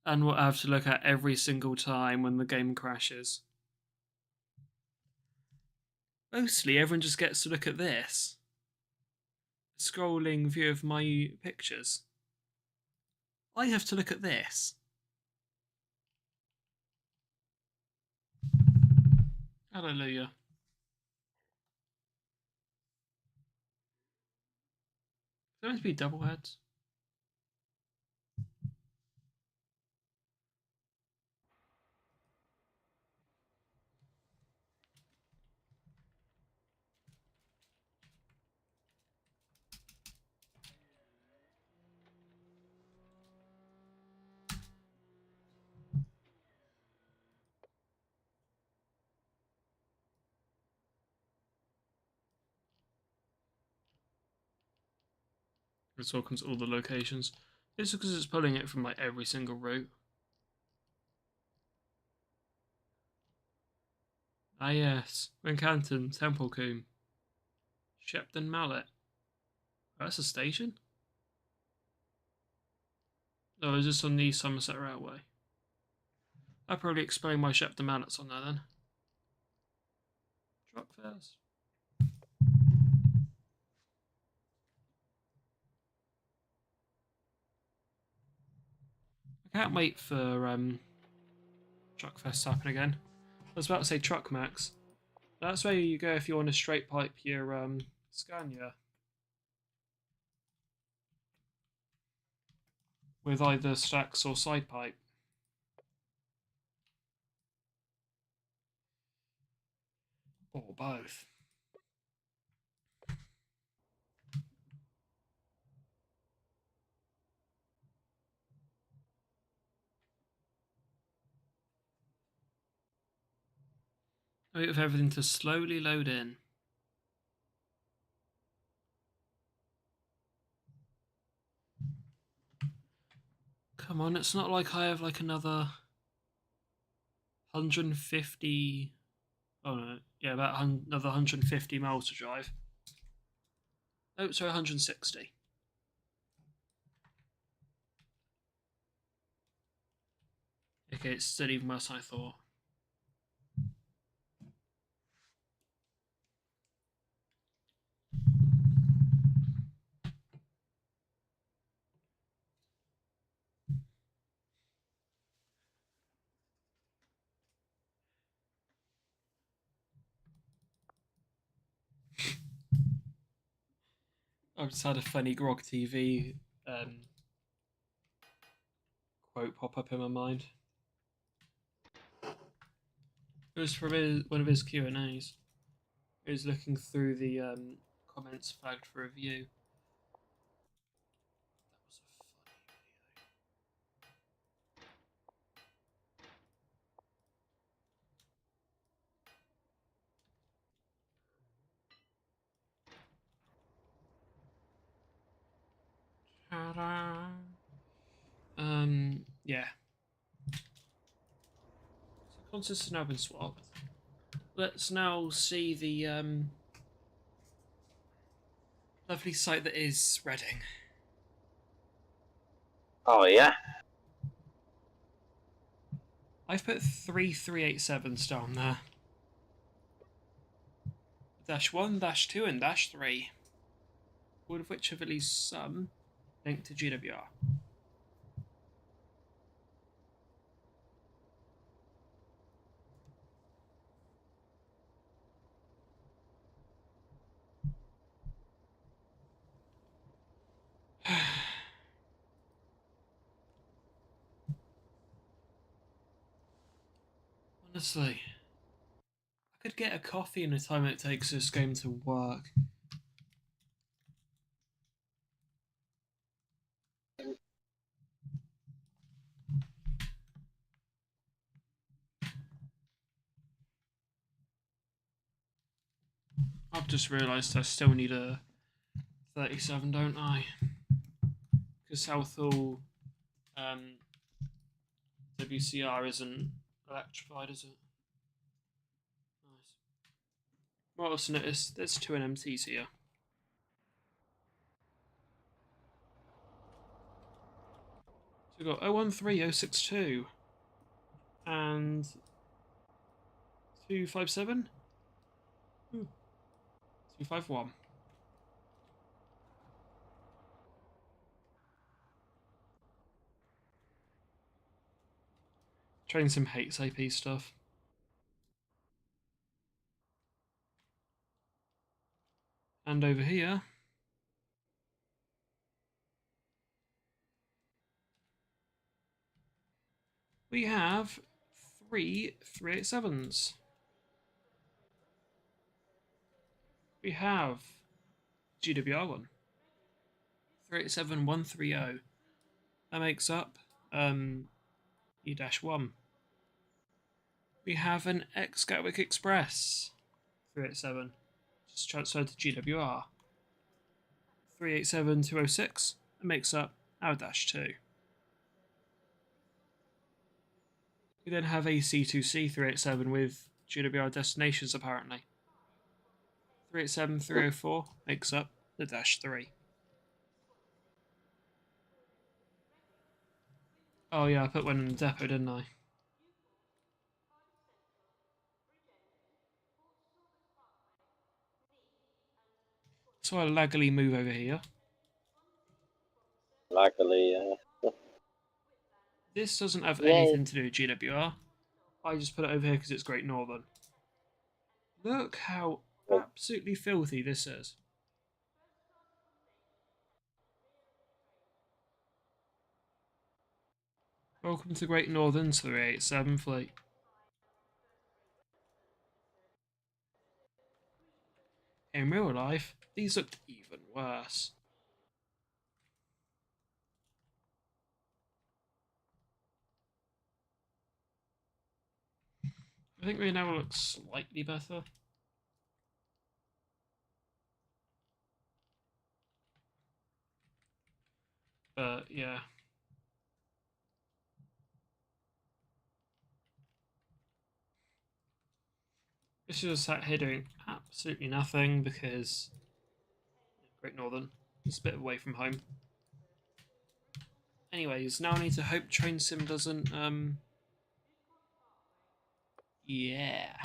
[SPEAKER 1] And what I have to look at every single time when the game crashes. Mostly everyone just gets to look at this. Scrolling view of my pictures. I have to look at this. Hallelujah. There meant to be double heads. It's welcome to all the locations. It's because it's pulling it from like every single route. Ah yes, Wincanton, Templecombe, Shepton Mallet. Oh, that's a station? Oh, is this on the Somerset Railway? I'll probably explain why Shepton Mallet's on there then. Truck fares. I can't wait for Truck Fest to happen again. I was about to say Truck Max. That's where you go if you want to straight pipe your Scania. With either stacks or side pipe. Or both. Wait for everything to slowly load in. Come on, it's not like I have like another 150. Oh no, yeah, about another 150 miles to drive. Oh, sorry, 160. Okay, it's still even worse than I thought. I've just had a funny Grog TV quote pop up in my mind. It was from one of his Q&As. He was looking through the comments flagged for review. That was a funny video. Ta-da! Yeah. So contests have now been swapped. Let's now see the lovely site that is Reading.
[SPEAKER 2] Oh yeah.
[SPEAKER 1] I've put 3 387s down there. -1, -2, and -3. All of which have at least some link to GWR. Honestly, I could get a coffee in the time it takes this game to work. I've just realised I still need a 37, don't I? Because Southall WCR isn't electrified, is it? Nice. What else notice? There's 2 NMTs here. So we've got 013062 and 257? 251. Train Sim hates AP stuff. And over here, we have 3 387s. We have GWR one. 387130. That makes up E-1. We have an ex-Gatwick Express 387, just transferred to GWR. 387206. That makes up our -2. We then have a C2C 387 with GWR destinations apparently. 387304 makes up the -3. Oh yeah, I put one in the depot, didn't I? So I'll laggily move over here.
[SPEAKER 2] Luckily,
[SPEAKER 1] This doesn't have
[SPEAKER 2] Yay.
[SPEAKER 1] anything to do with GWR. I just put it over here because it's Great Northern. Look how absolutely filthy this is. Welcome to Great Northern's 387 fleet. In real life, these looked even worse. I think they now look slightly better. But yeah. This is just sat here doing absolutely nothing because Great Northern is a bit away from home. Anyways, now I need to hope Train Sim doesn't yeah.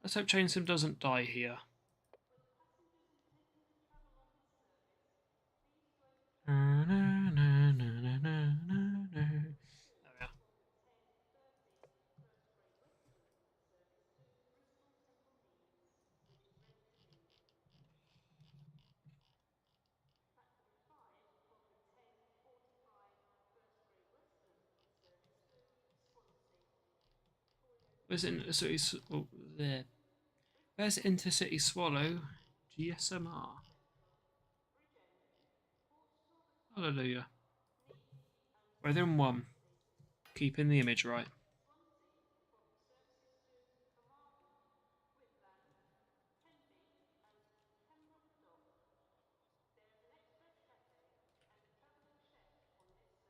[SPEAKER 1] Let's hope Train Sim doesn't die here. There we are. Where's Intercity? Oh, there. Where's Intercity Swallow? GSMR. Hallelujah. Weather in 1. Keeping the image right.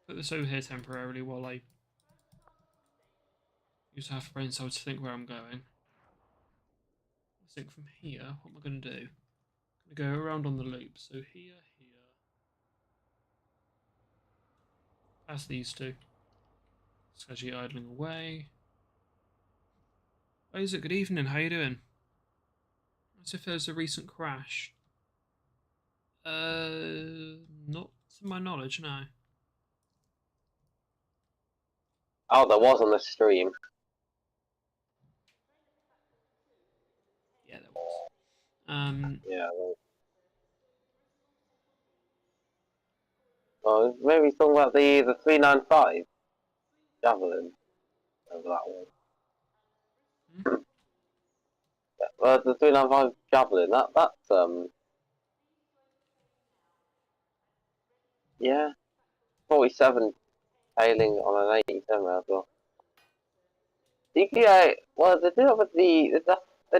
[SPEAKER 1] Put this over here temporarily while I use half a brain cell to think where I'm going. I think from here, what am I going to do? I'm going to go around on the loop. So here, past these two. Sketchy idling away. Oh, is it? Good evening. How you doing? As if there's a recent crash. Not to my knowledge, no.
[SPEAKER 2] Oh, there was on the stream.
[SPEAKER 1] Yeah, there was.
[SPEAKER 2] Yeah. Well, maybe talking about the 395 javelin over that one.
[SPEAKER 1] Hmm?
[SPEAKER 2] The 395 javelin. That's yeah, 47 tailing on an 87 as well. DPI, well, they do that with they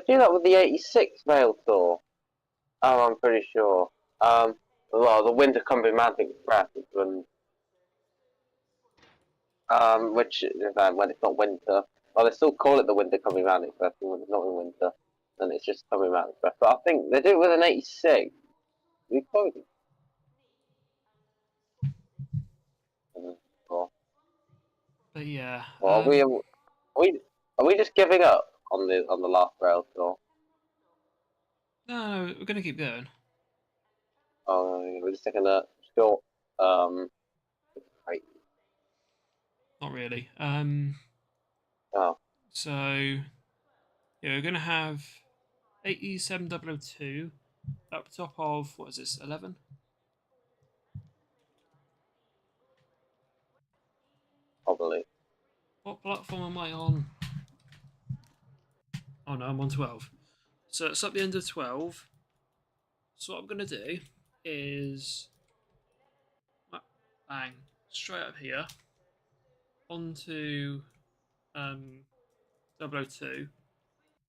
[SPEAKER 2] do that with the 86 Veil Tour. Oh, I'm pretty sure. Well, the Winter Combi-Magic Express is which when it's not winter. Well, they still call it the Winter Combi-Magic Express when it's not in winter, and it's just Combi-Magic Express. But I think they do it with an 86. We probably. Well,
[SPEAKER 1] But yeah.
[SPEAKER 2] are we just giving up on the last Rail Tour?
[SPEAKER 1] No, we're going to keep going.
[SPEAKER 2] We're just taking a short break.
[SPEAKER 1] Not really.
[SPEAKER 2] Oh,
[SPEAKER 1] So, yeah, we're going to have 87002 up top of, what is this, 11?
[SPEAKER 2] probably.
[SPEAKER 1] What platform am I on? Oh no, I'm on 12. So it's at the end of 12. So what I'm going to do is bang, straight up here onto 002,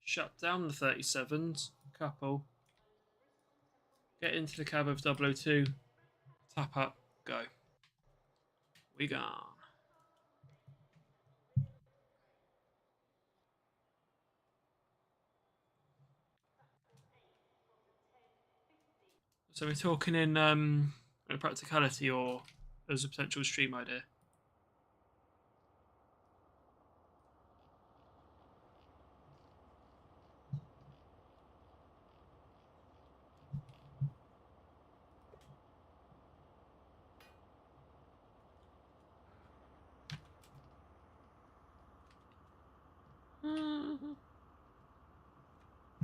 [SPEAKER 1] shut down the 37s, couple, get into the cab of 002, tap up, go. We gone. So we're talking in practicality or as a potential stream idea.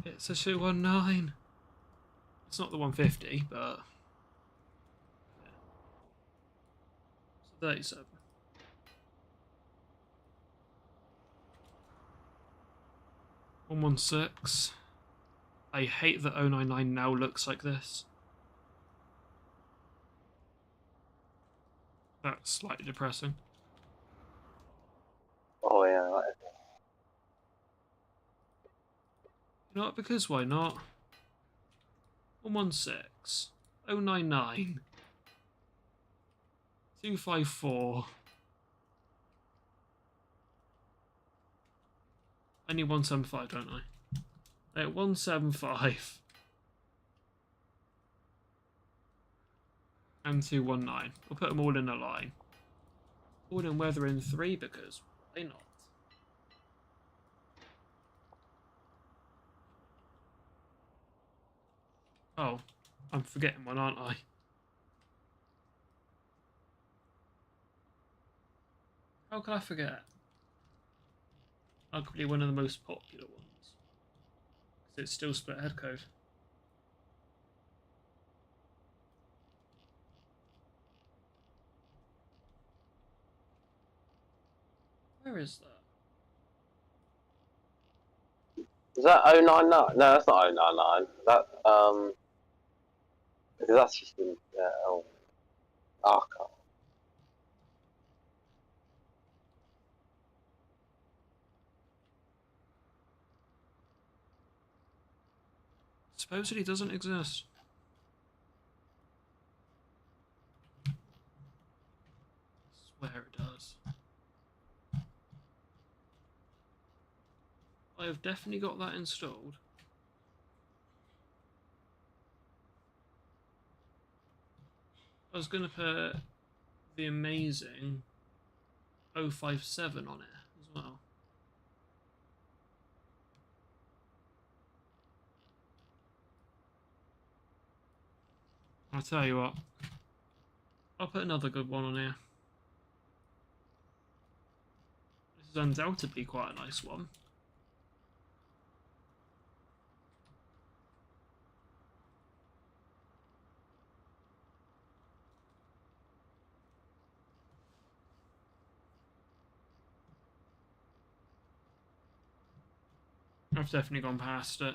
[SPEAKER 1] It's a 219. It's not the 150, but yeah. It's a 37. One 116. I hate that 099 now looks like this. That's slightly depressing.
[SPEAKER 2] Oh yeah.
[SPEAKER 1] You know what? Because why not? 116. 099. 254. I need 175, don't I? 175. And 219. We'll put them all in a line. All in weather in 3 because why not? Oh, I'm forgetting one, aren't I? How can I forget? Arguably one of the most popular ones. Because it's still split head code. Where is that?
[SPEAKER 2] Is that 099? No, that's not 099. That, because that's just in, archive.
[SPEAKER 1] Supposedly doesn't exist. Swear it does. I have definitely got that installed. I was going to put the amazing 057 on it as well. I'll tell you what. I'll put another good one on here. This is undoubtedly quite a nice one. I've definitely gone past it.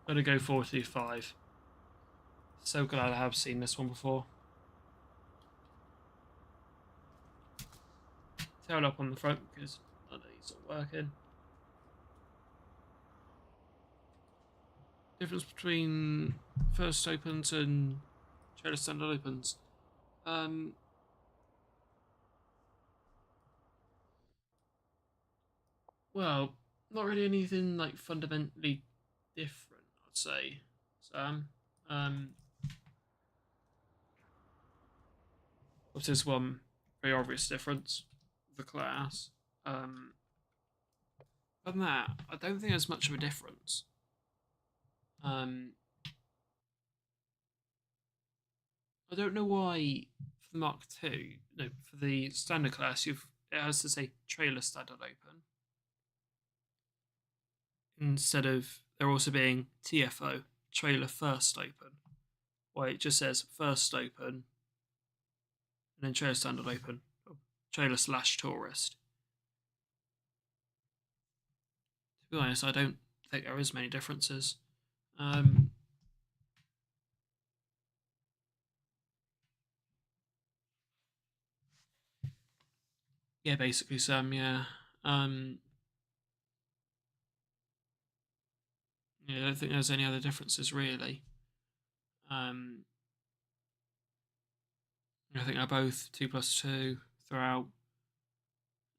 [SPEAKER 1] Gotta go 425. So glad I have seen this one before. Tail up on the front because none of these are working. Difference between first opens and trailer standard opens. Well, not really anything like fundamentally different, I'd say, Sam. There's one very obvious difference with the class. Other than that, I don't think there's much of a difference. I don't know why for the Mark II, no, for the standard class, it has to say trailer standard open instead of there also being TFO, trailer first open. Why it just says first open and then trailer standard open, trailer / tourist. To be honest, I don't think there is many differences. Yeah, basically, Sam. Yeah. Yeah, I don't think there's any other differences really. I think they're both 2+2 throughout.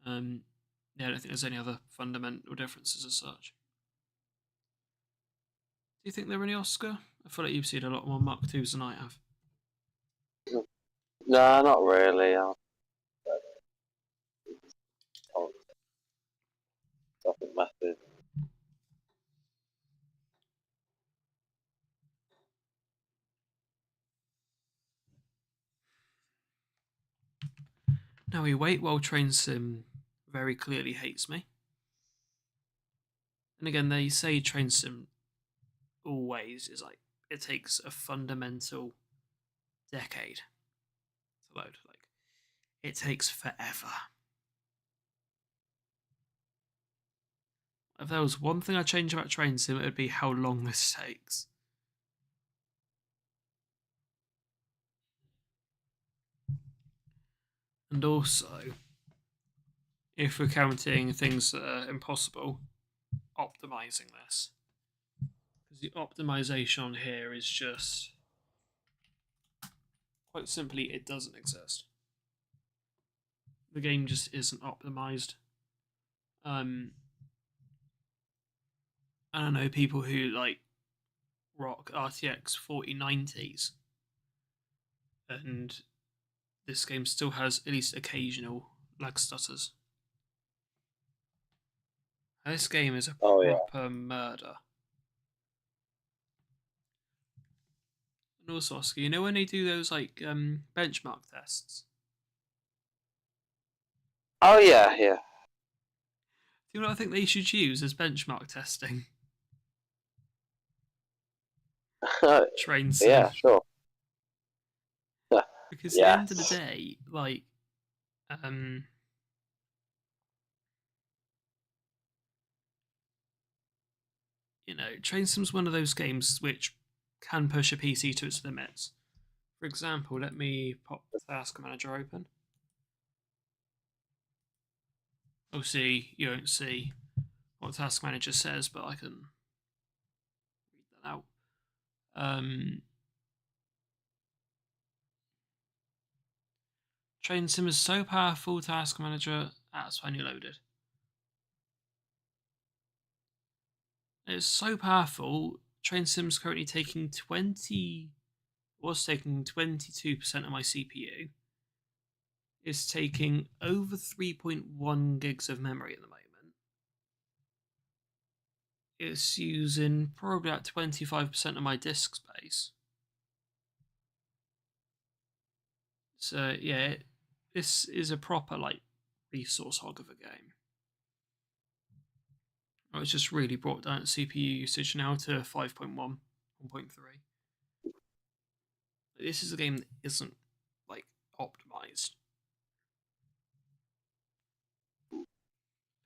[SPEAKER 1] Yeah, I don't think there's any other fundamental differences as such. Do you think they're any Oscar? I feel like you've seen a lot more Mark IIs than I have.
[SPEAKER 2] No, not really. Nothing massive.
[SPEAKER 1] Now we wait while Train Sim very clearly hates me. And again, they say Train Sim always is like, it takes a fundamental decade to load. Like, it takes forever. If there was one thing I'd change about Train Sim, it would be how long this takes. And also, if we're counting things that are impossible, optimizing this. Because the optimization on here is just, quite simply, it doesn't exist. The game just isn't optimized. I don't know, people who like rock RTX 4090s, and this game still has at least occasional lag stutters. This game is a proper murder. And And also, Oscar, you know when they do those like benchmark tests?
[SPEAKER 2] Oh yeah, yeah.
[SPEAKER 1] Do you know what I think they should use as benchmark testing? Train sim.
[SPEAKER 2] Yeah, sure.
[SPEAKER 1] Because at the
[SPEAKER 2] Yeah.
[SPEAKER 1] end of the day, like, um, you know, Train Sim's one of those games which can push a PC to its limits. For example, let me pop Task Manager open. Obviously, you won't see what Task Manager says, but I can read that out. Train Sim is so powerful, Task Manager, that's finally loaded. It's so powerful, Train Sim's currently taking 22% of my CPU. It's taking over 3.1 gigs of memory at the moment. It's using probably about 25% of my disk space. So yeah, this is a proper like resource hog of a game. It's just really brought down CPU usage now to 5.1, 1.3. This is a game that isn't like optimized.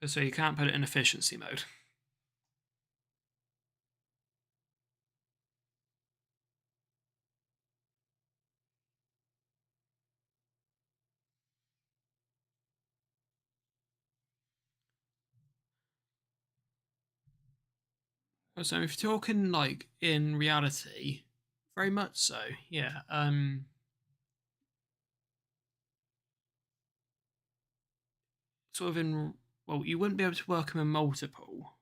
[SPEAKER 1] So you can't put it in efficiency mode. So if you're talking like in reality, very much so, yeah. Sort of in, well, you wouldn't be able to work them in multiple.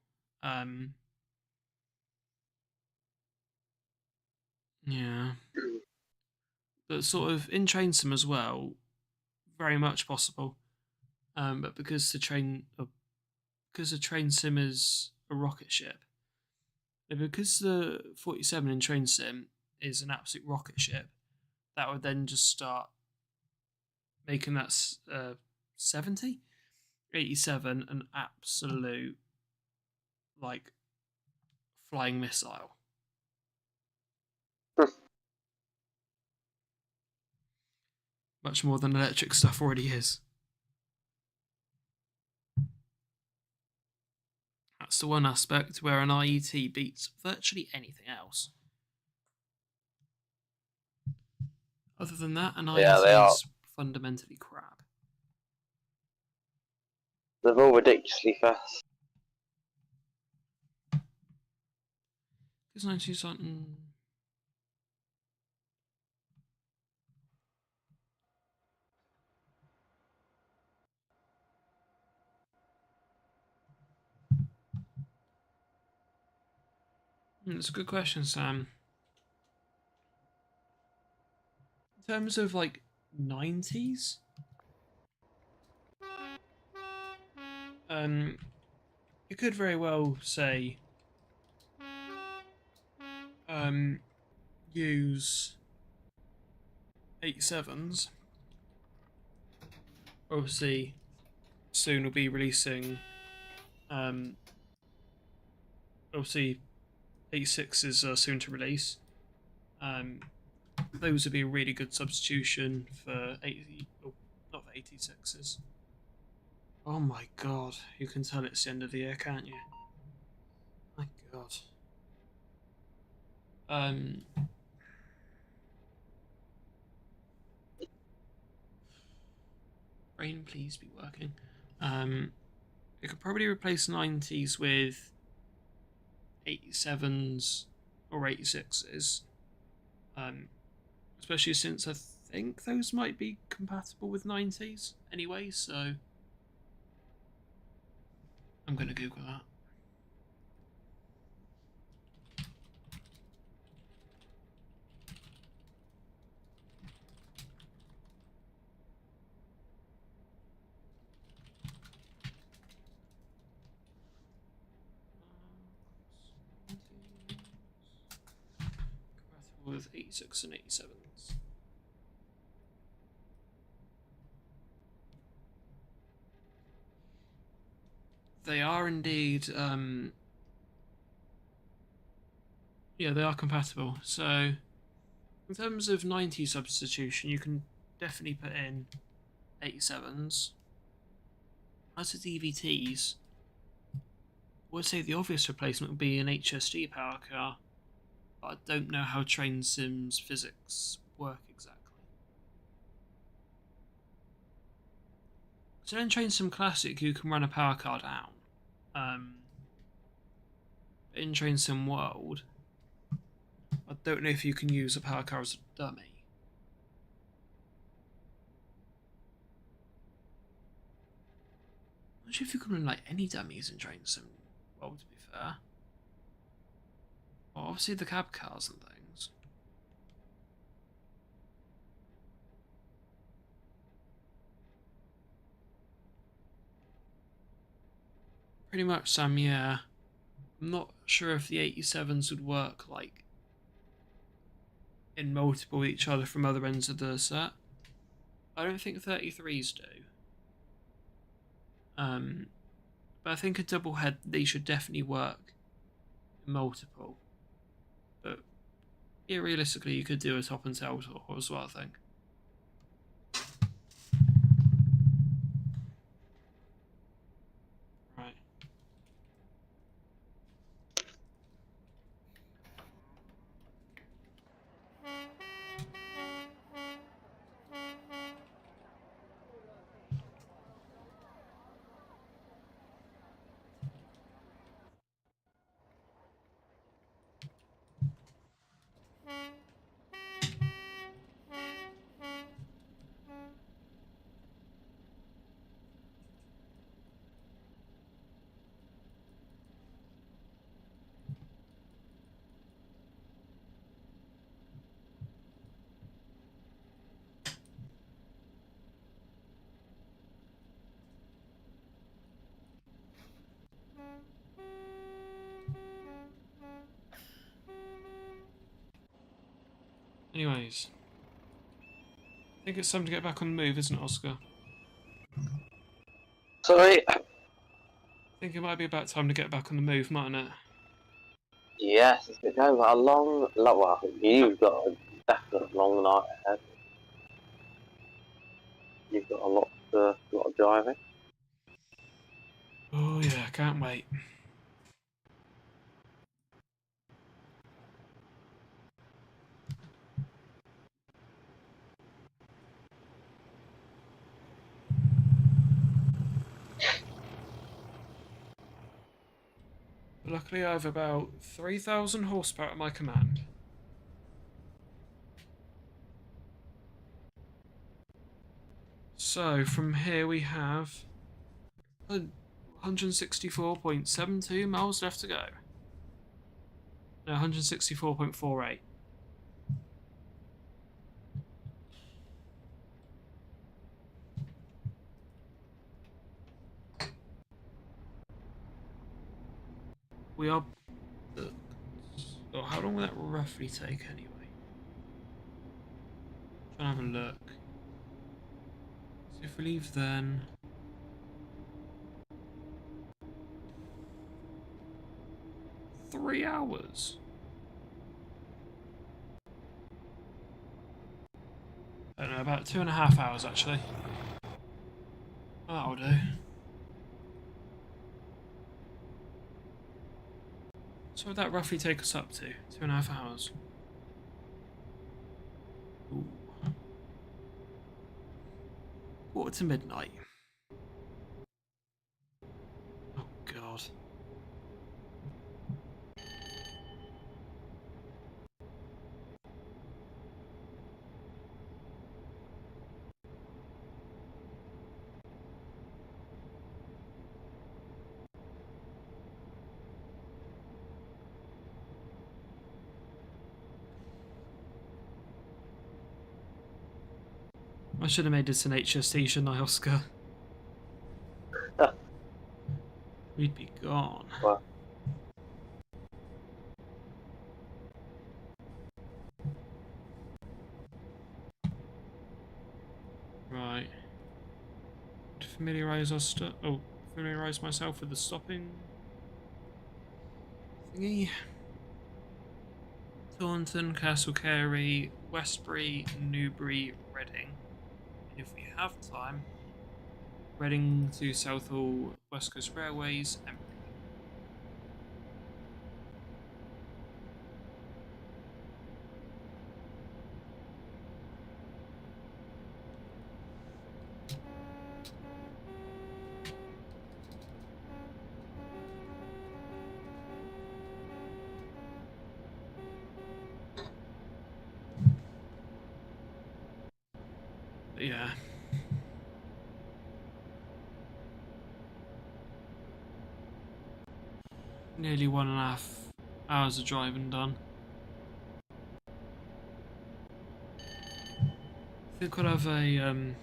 [SPEAKER 1] Yeah. But sort of in Train Sim as well, very much possible. But because the Train Sim is a rocket ship, because the 47 in Train Sim is an absolute rocket ship, that would then just start making that 70, 87 an absolute like flying missile. Much more than electric stuff already is. That's the one aspect where an IET beats virtually anything else. Other than that, an
[SPEAKER 2] Yeah, they
[SPEAKER 1] IET
[SPEAKER 2] are.
[SPEAKER 1] is fundamentally crap.
[SPEAKER 2] They're all ridiculously fast.
[SPEAKER 1] Because 92 something. That's a good question, Sam. In terms of like 90s, you could very well say use 87s. Obviously, soon we'll be releasing obviously 86s are soon to release. Those would be a really good substitution for 80, oh, not for 86s. Oh my god, you can tell it's the end of the year, can't you? My god. Brain, please be working. It could probably replace 90s with 87s or 86s. Especially since I think those might be compatible with 90s anyway, so I'm going to Google that. with 86 and 87s. They are indeed, yeah, they are compatible. So, in terms of 90 substitution, you can definitely put in 87s. As for DVTs, I would say the obvious replacement would be an HSG power car, but I don't know how train sims physics work exactly. So in Train Sim Classic, you can run a power car down. In Train Sim World, I don't know if you can use a power car as a dummy. I'm not sure if you can run like any dummies in Train Sim World, to be fair. Well, obviously the cab cars and things. Pretty much, Sam, yeah. I'm not sure if the 87s would work like in multiple each other from other ends of the set. I don't think 33s do. But I think a double head, they should definitely work in multiple. But yeah, realistically, you could do a top and tail tour as well, I think. Right. Anyways, I think it's time to get back on the move, isn't it, Oscar?
[SPEAKER 2] Sorry.
[SPEAKER 1] I think it might be about time to get back on the move, mightn't it?
[SPEAKER 2] Yes, it's been going a long, well, you've got a definite long night ahead. You've got a lot of driving.
[SPEAKER 1] Oh yeah, can't wait. Luckily, I have about 3,000 horsepower at my command. So, from here we have 164.72 miles left to go. No, 164.48. We are... Oh, how long will that roughly take anyway? Try and have a look. So if we leave then... 3 hours. I don't know, about 2.5 hours actually. That'll do. So would that roughly take us up to? 2.5 hours. Ooh. Quarter to midnight. Oh god. I should have made this an HST, shouldn't I, Oscar? We'd be gone.
[SPEAKER 2] Well,
[SPEAKER 1] familiarise myself with the stopping thingy. Taunton, Castle Carey, Westbury, Newbury, Reading. And if we have time, Reading to Southall, West Coast Railways, and yeah. Nearly 1.5 hours of driving done. I think we'll have a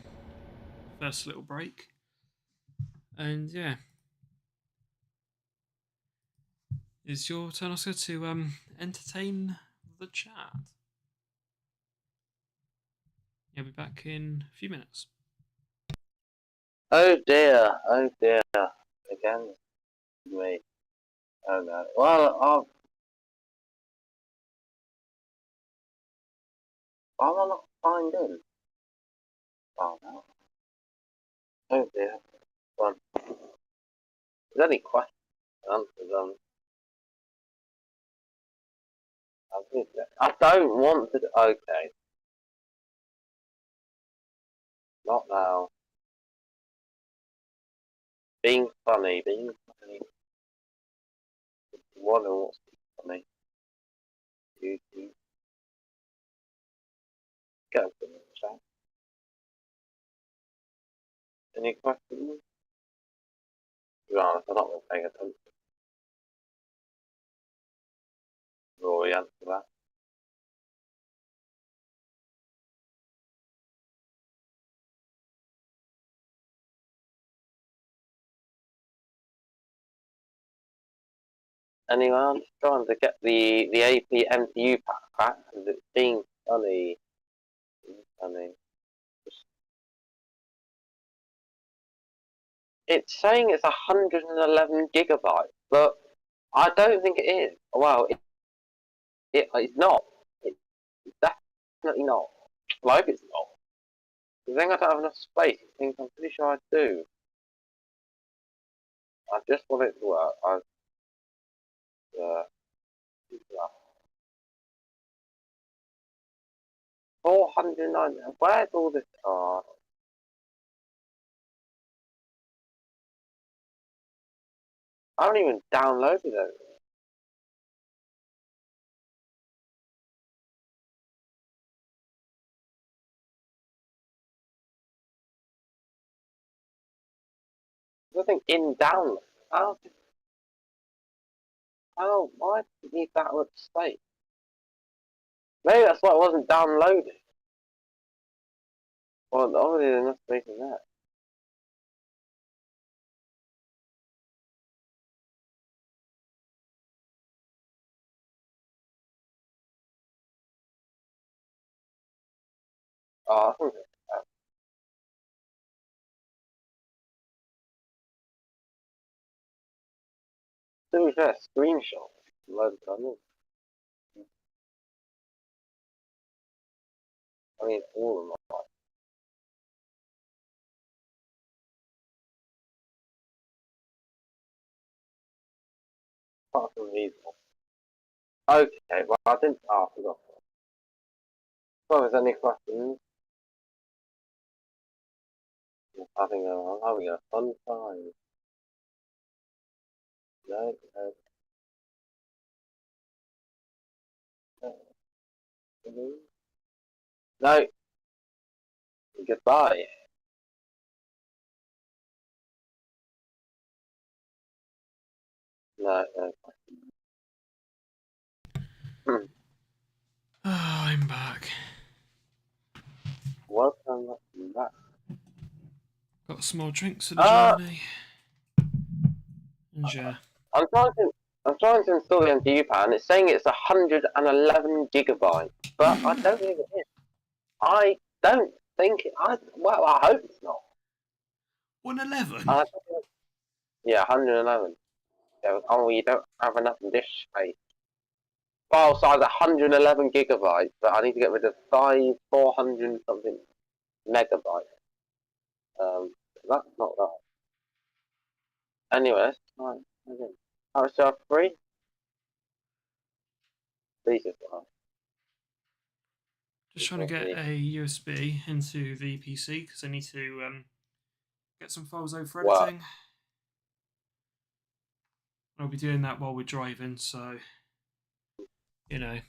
[SPEAKER 1] first little break. And yeah. It's your turn, Oscar, to entertain the chat. I'll be back in a few minutes.
[SPEAKER 2] Oh dear, again, me. Oh no. Well, I'm not signed in. Oh no. Oh dear. Well, if there's any questions, answers, I don't want to. Okay. Not now. Being funny. One who wants to be funny. You go for the chat. Any questions? To be honest, I'm not really paying attention. Rory, answer that. Anyone? I'm just trying to get the AP MTU pack because it's being funny. Funny. It's saying it's 111 gigabytes, but I don't think it is. Well, it's not. It's definitely not. I hope it's not. Because then I don't have enough space. I think I'm pretty sure I do. I just want it to work. 409. Where's all this? I haven't even downloaded it. There's nothing in download. Why do you need that much space? Maybe that's why it wasn't downloaded. Well, obviously there's enough space in there. Oh, I think to be fair, screenshot. Load of tunnels. I mean, all of them are. Apart from these ones. Okay, well, I didn't. Oh, I forgot. Well, there's any questions? I'm having a fun time. No, no. Goodbye. No.
[SPEAKER 1] Oh, I'm back.
[SPEAKER 2] Welcome back.
[SPEAKER 1] Got some more drinks for the journey. And yeah.
[SPEAKER 2] I'm trying to install the MTU pan. It's saying it's 111 gigabytes, but I don't think it is. I don't think it. Well, I hope it's not.
[SPEAKER 1] 111?
[SPEAKER 2] Yeah, 111. Yeah, oh, you don't have enough disk space. File size 111 gigabytes, but I need to get rid of 400 something megabytes. That's not that. Anyway, let's try it again. Alright, so 3? These are fine.
[SPEAKER 1] Just trying to get a USB into the PC because I need to get some files over for
[SPEAKER 2] Wow.
[SPEAKER 1] editing. I'll be doing that while we're driving, so you know.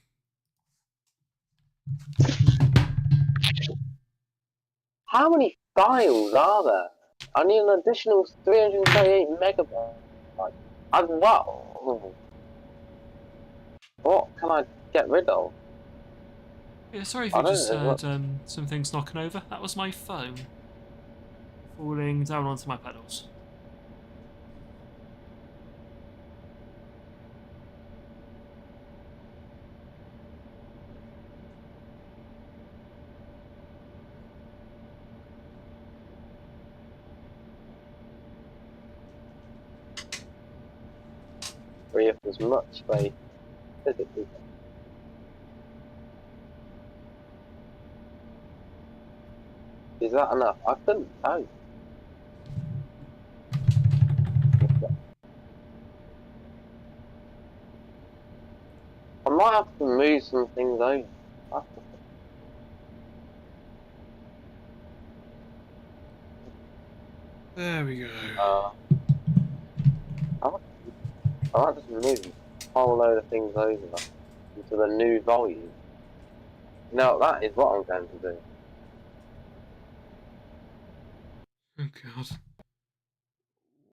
[SPEAKER 2] How many files are there? I need an additional 338 megabytes. As well. What can I get rid of?
[SPEAKER 1] Yeah, sorry if you just heard some things knocking over. That was my phone falling down onto my pedals.
[SPEAKER 2] Free up as much space physically. Is that enough? I couldn't tell. I might have to move some things over.
[SPEAKER 1] There we go.
[SPEAKER 2] I might just move a whole load of things over into the new volume. No, that is what I'm going to do.
[SPEAKER 1] Oh god.